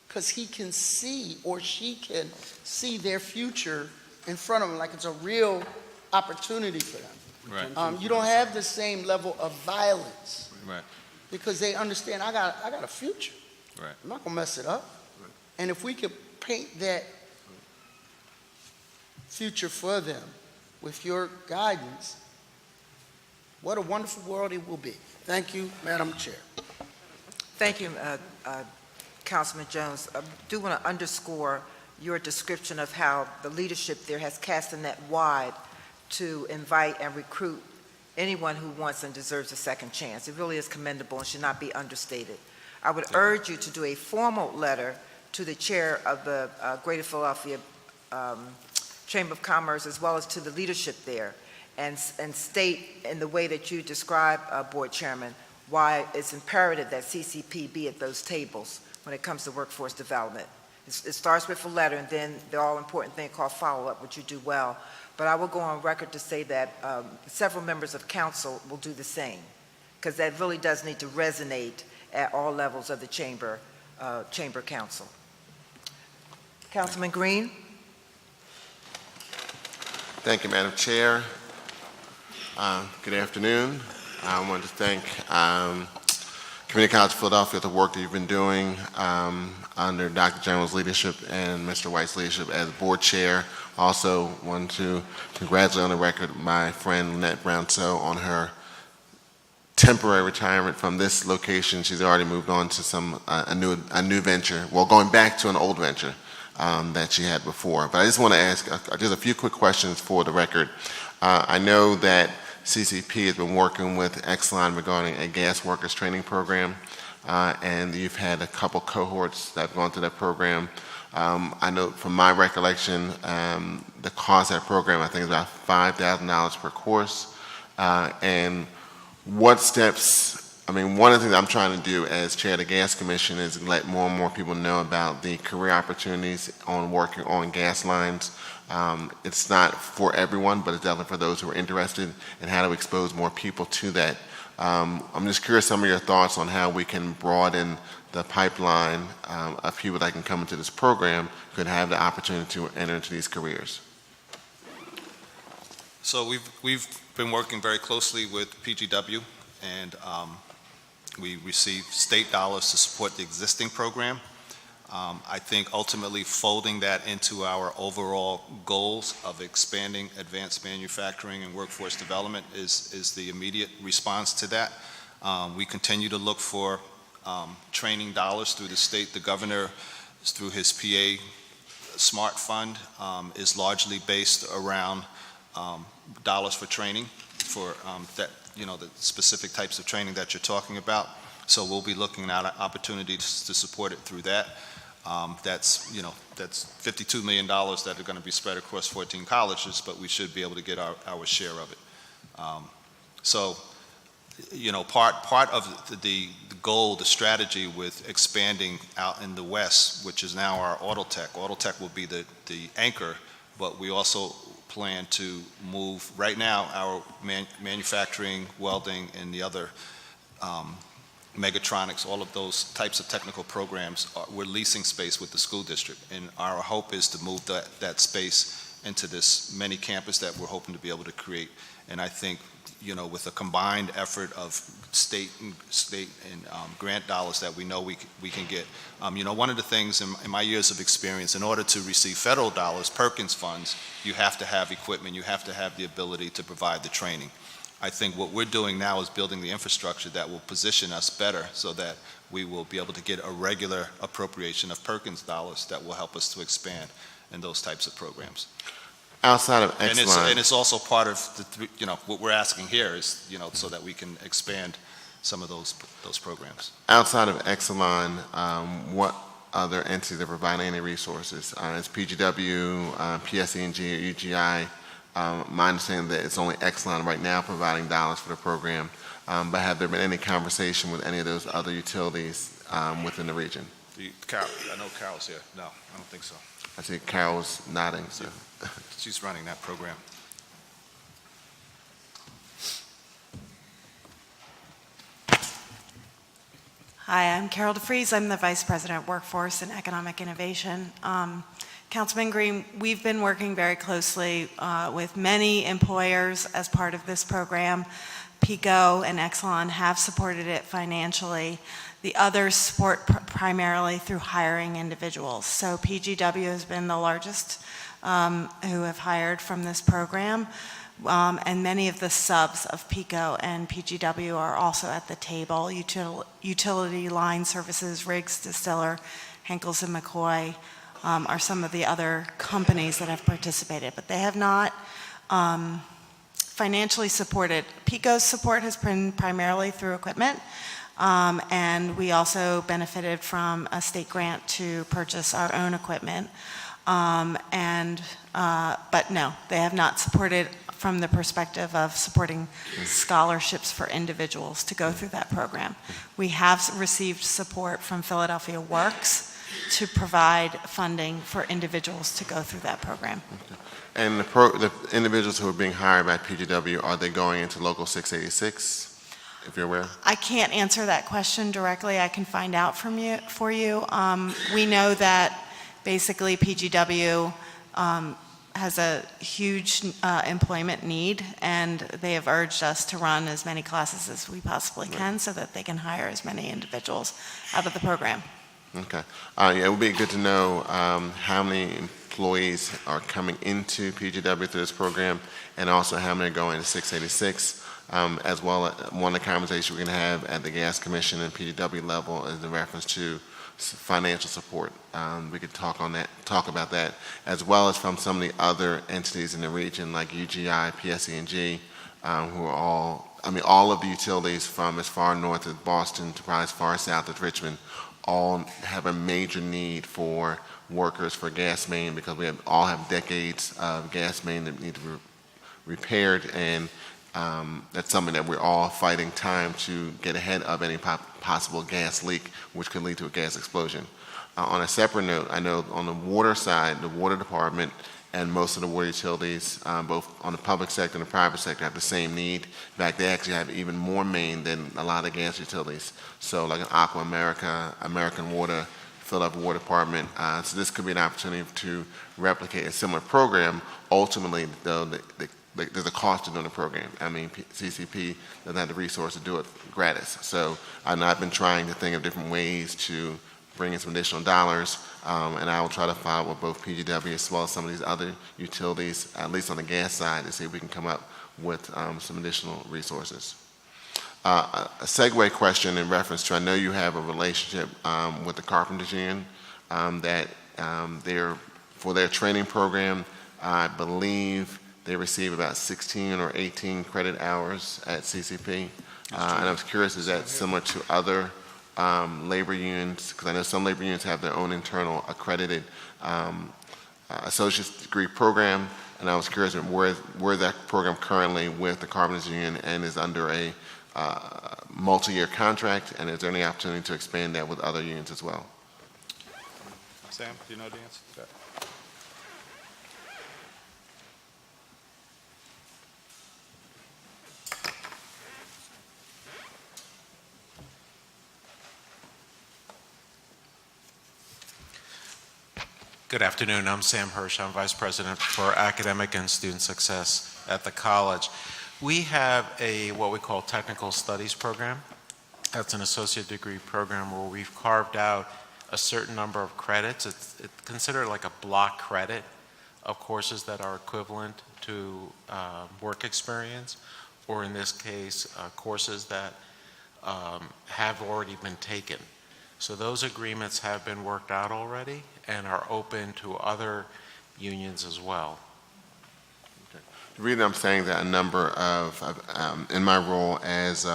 because he can see, or she can see, their future in front of them, like it's a real opportunity for them.
Right.
You don't have the same level of violence,
Right.
because they understand I got a future.
Right.
I'm not gonna mess it up.
Right.
And if we could paint that future for them with your guidance, what a wonderful world it will be. Thank you, Madam Chair.
Thank you, Councilman Jones. I do want to underscore your description of how the leadership there has cast a net wide to invite and recruit anyone who wants and deserves a second chance. It really is commendable and should not be understated. I would urge you to do a formal letter to the chair of the Greater Philadelphia Chamber of Commerce, as well as to the leadership there, and state in the way that you describe, Board Chairman, why it's imperative that CCP be at those tables when it comes to workforce development. It starts with a letter, and then the all-important thing called follow-up, which you do well. But I will go on record to say that several members of council will do the same, because that really does need to resonate at all levels of the chamber council. Councilman Green.
Thank you, Madam Chair. Good afternoon. I want to thank Community College of Philadelphia for the work that you've been doing under Dr. General's leadership and Mr. White's leadership as board chair. Also want to congratulate on the record my friend Lynette Brown-So on her temporary retirement from this location. She's already moved on to a new venture, well, going back to an old venture that she had before. But I just want to ask just a few quick questions for the record. I know that CCP has been working with Exelon regarding a gas workers training program, and you've had a couple cohorts that have gone through that program. I know from my recollection, the cost of that program I think is about $5,000 per course. And what steps, I mean, one of the things I'm trying to do as chair of the Gas Commission is let more and more people know about the career opportunities on working on gas lines. It's not for everyone, but it's definitely for those who are interested in how to expose more people to that. I'm just curious some of your thoughts on how we can broaden the pipeline of people that can come into this program could have the opportunity to enter into these careers.
So we've been working very closely with PGW, and we receive state dollars to support the existing program. I think ultimately folding that into our overall goals of expanding advanced manufacturing and workforce development is the immediate response to that. We continue to look for training dollars through the state. The governor, through his PA Smart Fund, is largely based around dollars for training for that, the specific types of training that you're talking about. So we'll be looking at opportunities to support it through that. That's $52 million that are going to be spread across 14 colleges, but we should be able to get our share of it. Part of the goal, the strategy with expanding out in the West, which is now our Autotech. Autotech will be the anchor, but we also plan to move, right now, our manufacturing, welding, and the other megatronics, all of those types of technical programs, we're leasing space with the school district. And our hope is to move that space into this mini campus that we're hoping to be able to create. And I think, with a combined effort of state and grant dollars that we know we can get. One of the things in my years of experience, in order to receive federal dollars, Perkins funds, you have to have equipment, you have to have the ability to provide the training. I think what we're doing now is building the infrastructure that will position us better so that we will be able to get a regular appropriation of Perkins dollars that will help us to expand in those types of programs.
Outside of Exelon.
And it's also part of what we're asking here is, so that we can expand some of those programs. Outside of
Exelon, what other entities are providing any resources? Is PGW, PSE&G, or UGI? My understanding that it's only Exelon right now providing dollars for the program, but have there been any conversation with any of those other utilities within the region?
I know Carol's here. No, I don't think so.
I see Carol's nodding. So.
She's running that program.
Hi, I'm Carol DeFries. I'm the Vice President, Workforce and Economic Innovation. Councilman Green, we've been working very closely with many employers as part of this program. PICO and Exelon have supported it financially. The others support primarily through hiring individuals. So PGW has been the largest who have hired from this program. And many of the subs of PICO and PGW are also at the table. Utility line services, Riggs Distiller, Henkels and McCoy are some of the other companies that have participated, but they have not financially supported. PICO's support has been primarily through equipment, and we also benefited from a state grant to purchase our own equipment. But no, they have not supported from the perspective of supporting scholarships for individuals to go through that program. We have received support from Philadelphia Works to provide funding for individuals to go through that program.
Okay. And the individuals who are being hired by PGW, are they going into Local 686, if you're aware?
I can't answer that question directly. I can find out for you. We know that basically PGW has a huge employment need, and they have urged us to run as many classes as we possibly can so that they can hire as many individuals out of the program.
Okay. Yeah, it would be good to know how many employees are coming into PGW through this program, and also how many are going to 686, as well as one of the conversations we're going to have at the Gas Commission and PGW level is in reference to financial support. We could talk about that, as well as from some of the other entities in the region like UGI, PSE&G, who are all of the utilities from as far north as Boston to probably as far south as Richmond, all have a major need for workers for gas main, because we all have decades of gas main that need to be repaired, and that's something that we're all fighting time to get ahead of any possible gas leak, which could lead to a gas explosion. On a separate note, I know on the water side, the water department and most of the water utilities, both on the public sector and the private sector, have the same need. In fact, they actually have even more main than a lot of gas utilities. So like an Aqua America, American Water, Philadelphia Water Department. So this could be an opportunity to replicate a similar program. Ultimately, though, there's a cost to doing the program. I mean, CCP doesn't have the resource to do it gratis. So I've been trying to think of different ways to bring in some additional dollars, and I will try to follow with both PGW as well as some of these other utilities, at least on the gas side, to see if we can come up with some additional resources. A segue question in reference to, I know you have a relationship with the Carpenters Union, that for their training program, I believe they receive about 16 or 18 credit hours at CCP. And I was curious, is that similar to other labor unions? Because I know some labor unions have their own internal accredited associate's degree program, and I was curious where that program currently with the Carpenters Union and is under a multi-year contract, and is there any opportunity to expand that with other unions as well?
Sam, do you know the answer to that?
Good afternoon. I'm Sam Hirsch. I'm Vice President for Academic and Student Success at the college. We have what we call Technical Studies program. That's an associate degree program where we've carved out a certain number of credits. It's considered like a block credit of courses that are equivalent to work experience, or in this case, courses that have already been taken. So those agreements have been worked out already and are open to other unions as well.
Okay. The reason I'm saying that, a number of in my role as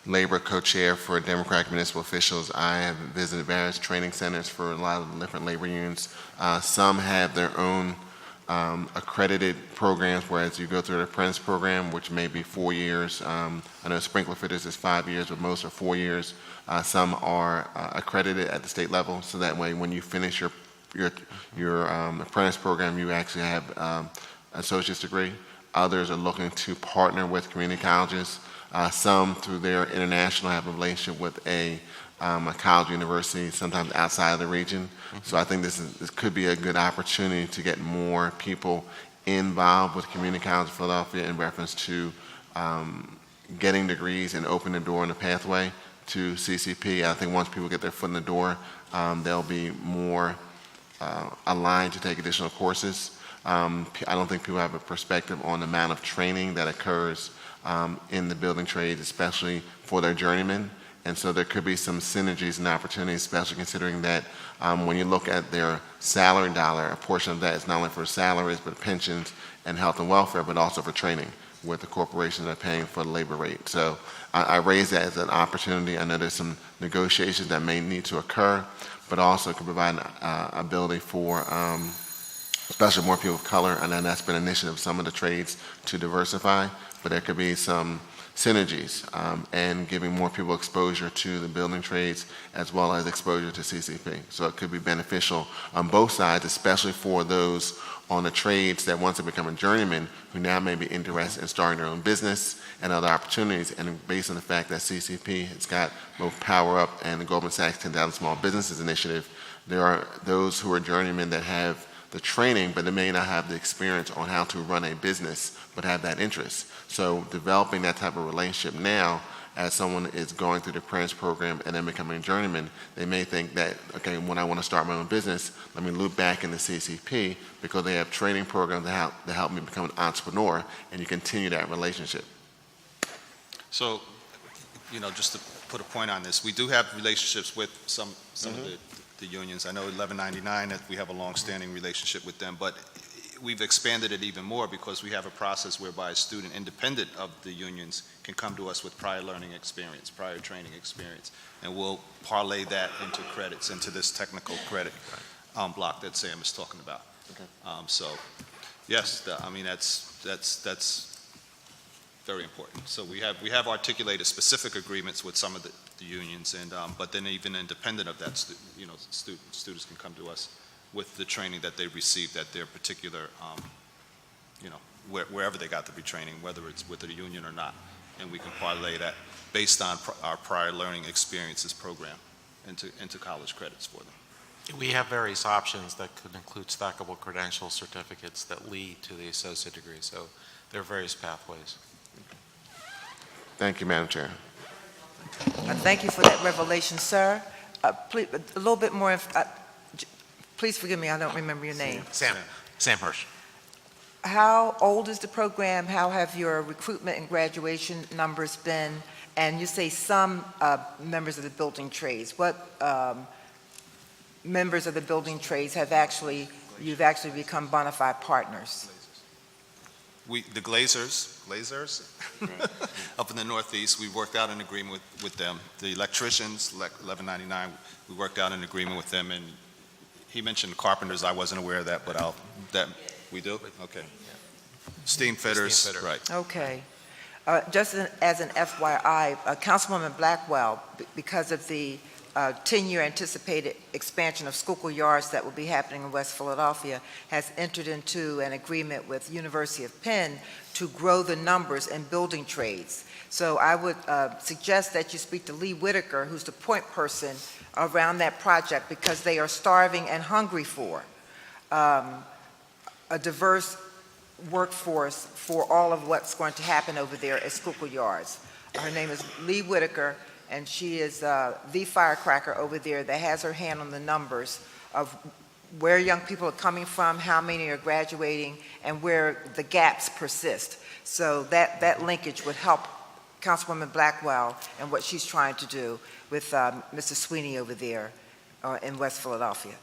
labor co-chair for Democratic municipal officials, I have visited various training centers for a lot of the different labor unions. Some have their own accredited programs, whereas you go through the apprentice program, which may be 4 years. I know sprinkler fitters is 5 years, but most are 4 years. Some are accredited at the state level, so that way when you finish your apprentice program, you actually have an associate's degree. Others are looking to partner with community colleges. Some, through their international, have a relationship with a college university, sometimes outside of the region. So I think this could be a good opportunity to get more people involved with Community College of Philadelphia in reference to getting degrees and opening the door and the pathway to CCP. I think once people get their foot in the door, they'll be more aligned to take additional courses. I don't think people have a perspective on the amount of training that occurs in the building trades, especially for their journeymen. And so there could be some synergies and opportunities, especially considering that when you look at their salary dollar, a portion of that is not only for salaries, but pensions and health and welfare, but also for training, with the corporations are paying for the labor rate. So I raise that as an opportunity. I know there's some negotiations that may need to occur, but also could provide an ability for especially more people of color, and then that's been an initiative of some of the trades to diversify, but there could be some synergies and giving more people exposure to the building trades as well as exposure to CCP. So it could be beneficial on both sides, especially for those on the trades that once they become a journeyman who now may be interested in starting their own business and other opportunities. And based on the fact that CCP has got both Power Up and the Goldman Sachs 10,000 Small Businesses Initiative, there are those who are journeymen that have the training, but they may not have the experience on how to run a business, but have that interest. So developing that type of relationship now, as someone is going through the apprentice program and then becoming a journeyman, they may think that, okay, when I want to start my own business, let me loop back into CCP because they have training programs that help me become an entrepreneur, and you continue that relationship.
So, just to put a point on this, we do have relationships with some of the unions. I know 1199, that we have a long-standing relationship with them, but we've expanded it even more because we have a process whereby a student, independent of the unions, can come to us with prior learning experience, prior training experience, and we'll parlay that into credits, into this technical credit block that Sam is talking about.
Okay.
So, yes, that's very important. So we have articulated specific agreements with some of the unions, and but then even independent of that, students can come to us with the training that they received at their particular, wherever they got the retraining, whether it's with the union or not, and we can parlay that based on our prior learning experiences program into college credits for them.
We have various options that could include stackable credential certificates that lead to the associate degree, so there are various pathways.
Thank you, Madam Chair.
Thank you for that revelation, sir. Please, a little bit more. Please forgive me, I don't remember your name.
Sam Hirsch.
How old is the program? How have your recruitment and graduation numbers been? And you say some members of the building trades. What members of the building trades you've actually become bona fide partners?
The Glazers up in the Northeast, we worked out an agreement with them. The electricians, 1199, we worked out an agreement with them, and he mentioned carpenters. I wasn't aware of that, but we do? Okay. Steam fitters, right.
Okay. Just as an FYI, Councilwoman Blackwell, because of the 10-year anticipated expansion of Schuylkill Yards that will be happening in West Philadelphia, has entered into an agreement with University of Penn to grow the numbers in building trades. So I would suggest that you speak to Lee Whitaker, who's the point person around that project, because they are starving and hungry for a diverse workforce for all of what's going to happen over there at Schuylkill Yards. Her name is Lee Whitaker, and she is the firecracker over there that has her hand on the numbers of where young people are coming from, how many are graduating, and where the gaps persist. So that linkage would help Councilwoman Blackwell and what she's trying to do with Mr. Sweeney over there in West Philadelphia.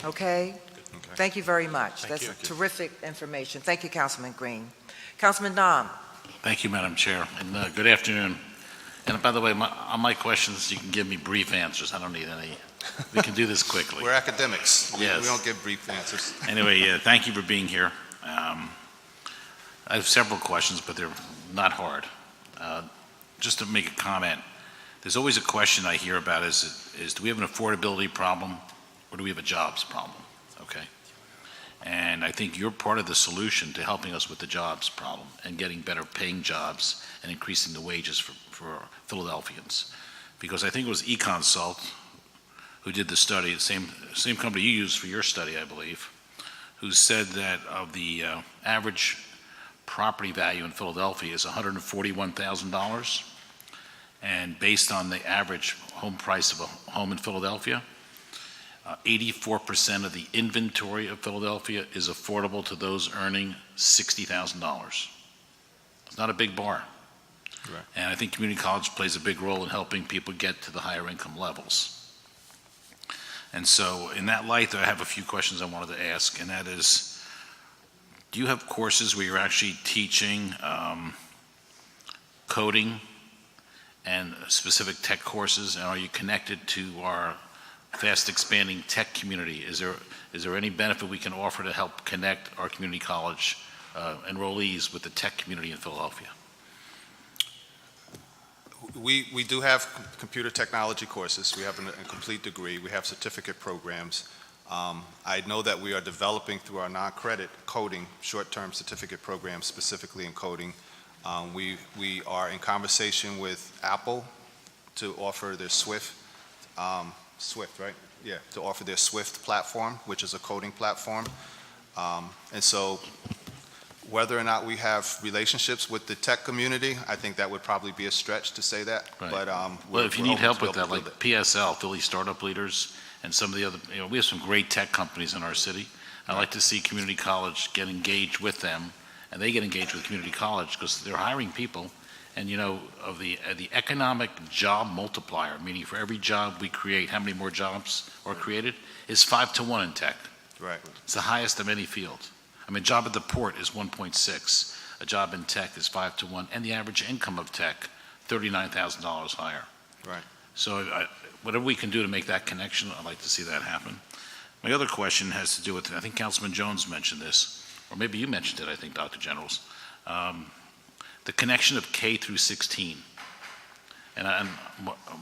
Okay? Thank you very much. That's terrific information. Thank you, Councilman Green. Councilman Dom.
Thank you, Madam Chair, and good afternoon. And by the way, on my questions, you can give me brief answers. I don't need any. We can do this quickly.
We're academics.
Yes.
We don't give brief answers.
Anyway, thank you for being here. I have several questions, but they're not hard. Just to make a comment, there's always a question I hear about is do we have an affordability problem or do we have a jobs problem? Okay. And I think you're part of the solution to helping us with the jobs problem and getting better paying jobs and increasing the wages for Philadelphians. Because I think it was eConsult who did the study, the same company you used for your study, I believe, who said that of the average property value in Philadelphia is $141,000. And based on the average home price of a home in Philadelphia, 84% of the inventory of Philadelphia is affordable to those earning $60,000. It's not a big bar.
Right.
And I think community college plays a big role in helping people get to the higher income levels. And so in that light, I have a few questions I wanted to ask, and that is, do you have courses where you're actually teaching coding and specific tech courses, and are you connected to our fast expanding tech community? Is there any benefit we can offer to help connect our community college enrollees with the tech community in Philadelphia?
We do have computer technology courses. We have a complete degree. We have certificate programs. I know that we are developing through our non-credit coding short-term certificate programs specifically in coding. We are in conversation with Apple to offer their Swift, right? Yeah, to offer their Swift platform, which is a coding platform. And so whether or not we have relationships with the tech community, I think that would probably be a stretch to say that.
Right.
But
Well, if you need help with that, like
it.
PSL, Philly Startup Leaders, and some of the other, we have some great tech companies in our city. I'd like to see community college get engaged with them, and they get engaged with community college because they're hiring people. And of the economic job multiplier, meaning for every job we create, how many more jobs are created, is 5 to 1 in tech.
Right.
It's the highest of any field. I mean, a job at the port is 1.6. A job in tech is 5 to 1, and the average income of tech, $39,000 higher.
Right.
So whatever we can do to make that connection, I'd like to see that happen. My other question has to do with, I think Councilman Jones mentioned this, or maybe you mentioned it, I think, Dr. Generals, the connection of K through 16. And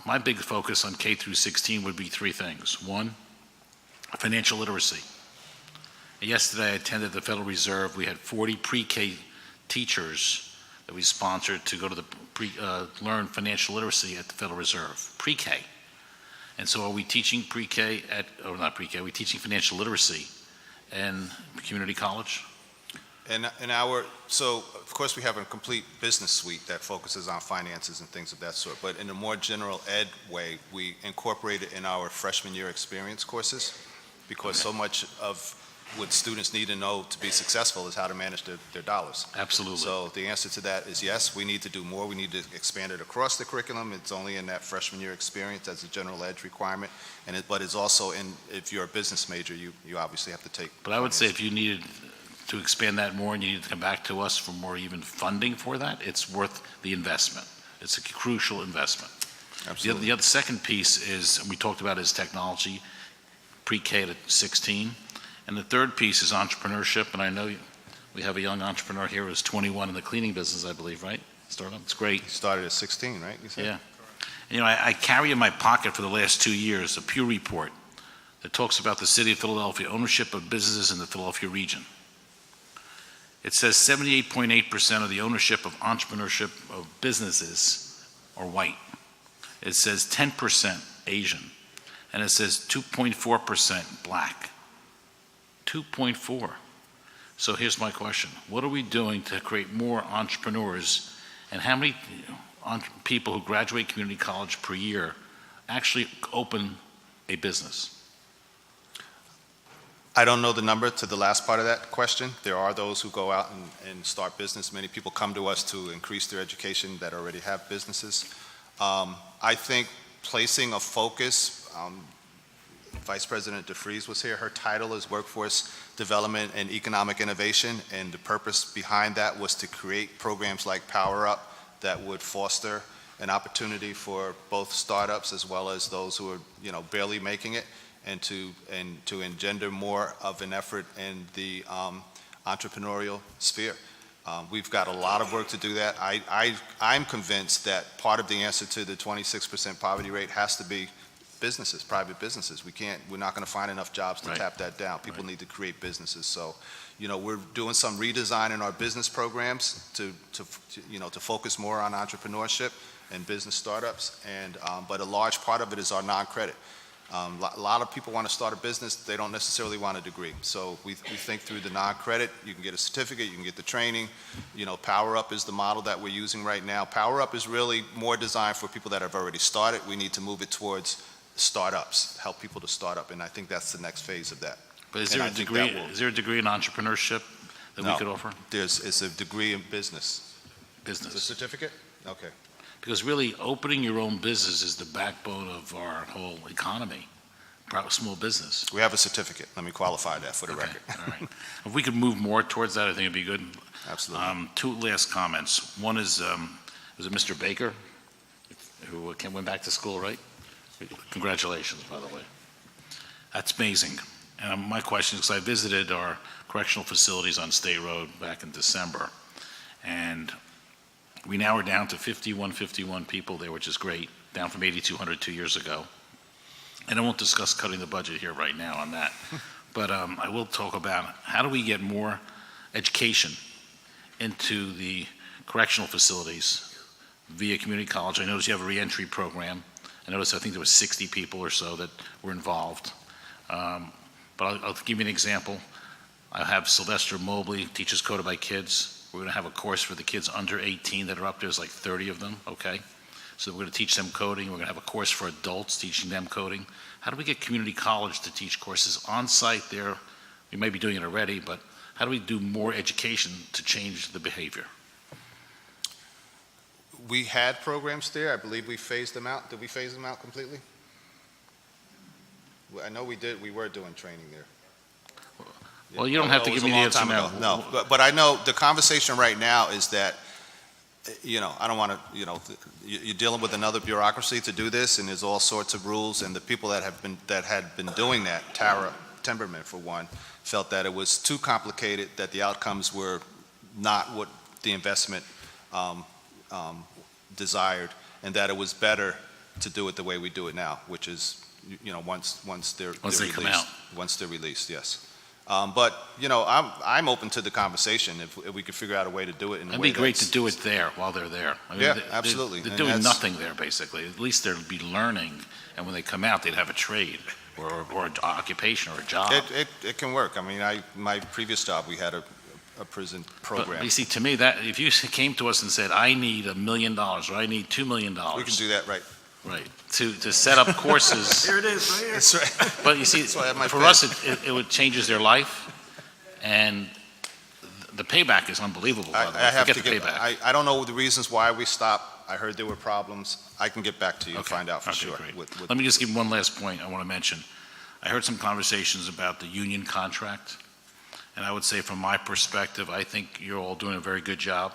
my big focus on K through 16 would be 3 things. 1, financial literacy. Yesterday, I attended the Federal Reserve. We had 40 pre-K teachers that we sponsored to go to the learn financial literacy at the Federal Reserve, pre-K. And so are we teaching pre-K or not pre-K, are we teaching financial literacy in community college?
So of course we have a complete business suite that focuses on finances and things of that sort, but in a more general ed way, we incorporate it in our freshman year experience courses, because so much of what students need to know to be successful is how to manage their dollars.
Absolutely.
So the answer to that is yes, we need to do more. We need to expand it across the curriculum. It's only in that freshman year experience as a general ed requirement, but it's also if you're a business major, you obviously have to take.
But I would say if you needed to expand that more and you need to come back to us for more even funding for that, it's worth the investment. It's a crucial investment.
Absolutely.
The other second piece is, and we talked about, is technology, pre-K to 16. And the third piece is entrepreneurship, and I know we have a young entrepreneur here who's 21 in the cleaning business, I believe, right? Startup, it's great.
You started at 16, right? You said?
Yeah. I carry in my pocket for the last 2 years a Pew report that talks about the city of Philadelphia ownership of businesses in the Philadelphia region. It says 78.8% of the ownership of entrepreneurship of businesses are white. It says 10% Asian, and it says 2.4% black. 2.4. So here's my question. What are we doing to create more entrepreneurs, and how many people who graduate community college per year actually open a business?
I don't know the number to the last part of that question. There are those who go out and start business. Many people come to us to increase their education that already have businesses. I think placing a focus, Vice President DeFries was here. Her title is Workforce Development and Economic Innovation, and the purpose behind that was to create programs like Power Up that would foster an opportunity for both startups as well as those who are, barely making it, and to engender more of an effort in the entrepreneurial sphere. We've got a lot of work to do that. I'm convinced that part of the answer to the 26% poverty rate has to be businesses, private businesses. We're not going to find enough jobs to tap that down. People need to create businesses. So, we're doing some redesign in our business programs to focus more on entrepreneurship and business startups. But a large part of it is our non-credit. A lot of people want to start a business. They don't necessarily want a degree. So we think through the non-credit. You can get a certificate. You can get the training. Power Up is the model that we're using right now. Power Up is really more designed for people that have already started. We need to move it towards startups, help people to start up, and I think that's the next phase of that.
But is
And
there
I
a
think
degree,
that will-
is there a degree in entrepreneurship that we
No.
could offer?
It's a degree in business. The
Business.
certificate? Okay.
Because really, opening your own business is the backbone of our whole economy, small business.
We have a certificate. Let me qualify that for the
Okay,
record.
all right. If we could move more towards that, I think it'd be good.
Absolutely.
Two last comments. One is, was it Mr. Baker, who went back to school, right? Congratulations, by the way. That's amazing. And my question is, 'cause I visited our correctional facilities on State Road back in December, and we now are down to 51 people there, which is great, down from 8,200 2 years ago. And I won't discuss cutting the budget here right now on that, but I will talk about how do we get more education into the correctional facilities via community college. I noticed you have a reentry program. I noticed, I think there was 60 people or so that were involved. But I'll give you an example. I have Sylvester Mobley, teaches Coded by Kids. We're going to have a course for the kids under 18 that are up there. There's like 30 of them, okay? So we're going to teach them coding. We're going to have a course for adults teaching them coding. How do we get community college to teach courses on site there? We may be doing it already, but how do we do more education to change the behavior?
We had programs there. I believe we phased them out. Did we phase them out completely? I know we did. We were doing training there.
Well, you don't have to
It was
give me
a
the
long
answer
time
now.
ago. No, but I know the conversation right now is that, I don't want to, you're dealing with another bureaucracy to do this, and there's all sorts of rules, and the people that had been doing that, Tara Timberman for one, felt that it was too complicated, that the outcomes were not what the investment desired, and that it was better to do it the way we do it now, which is, once they're
Once they come
released.
out.
Once they're released, yes. But, I'm open to the conversation if we could figure out a way to do it in a way
It'd be great
that's-
to do it there while they're there. I mean,
Yeah,
they're-
absolutely.
They're
And
doing
that's-
nothing there, basically. At least they'll be learning, and when they come out, they'd have a trade or an occupation or a job.
It can work. I mean, my previous job, we had a prison
But
program.
you see, to me, that if you came to us and said, I need $1 million, or I need $2 million.
We can do that, right.
Right, to set up courses.
Here it is, right here.
That's right.
But you see,
That's why I have my
for
pen.
us, it would changes their life, and the payback is unbelievable, by the way.
I have
Forget
to
the
get,
payback.
I don't know the reasons why we stopped. I heard there were problems. I can get back to you and
Okay,
find out for
okay,
sure.
great.
With-
Let me just give one last point I want to mention. I heard some conversations about the union contract, and I would say from my perspective, I think you're all doing a very good job.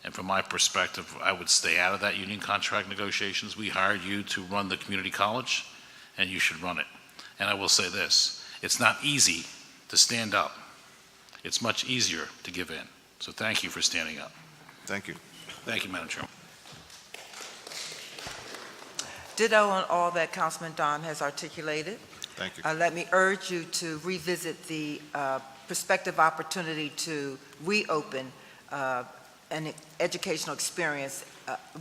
And from my perspective, I would stay out of that union contract negotiations. We hired you to run the community college, and you should run it. And I will say this, it's not easy to stand up. It's much easier to give in. So thank you for standing up.
Thank you.
Thank you, Madam Chairman.
Ditto on all that Councilman Don has articulated.
Thank you.
Let me urge you to revisit the prospective opportunity to reopen an educational experience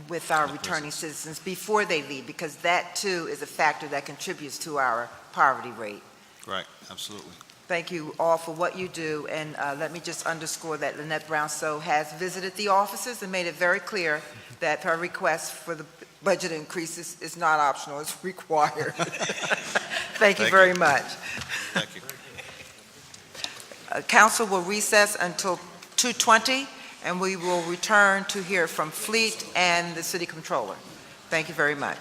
with our returning citizens before they leave, because that too is a factor that contributes to our poverty rate.
Right, absolutely.
Thank you all for what you do, and let me just underscore that Lynette Brownstow has visited the offices and made it very clear that her request for the budget increases is not optional, it's required. Thank you
Thank
very
you.
much.
Thank you.
Council will recess until 2:20, and we will return to hear from Fleet and the City Controller. Thank you very much.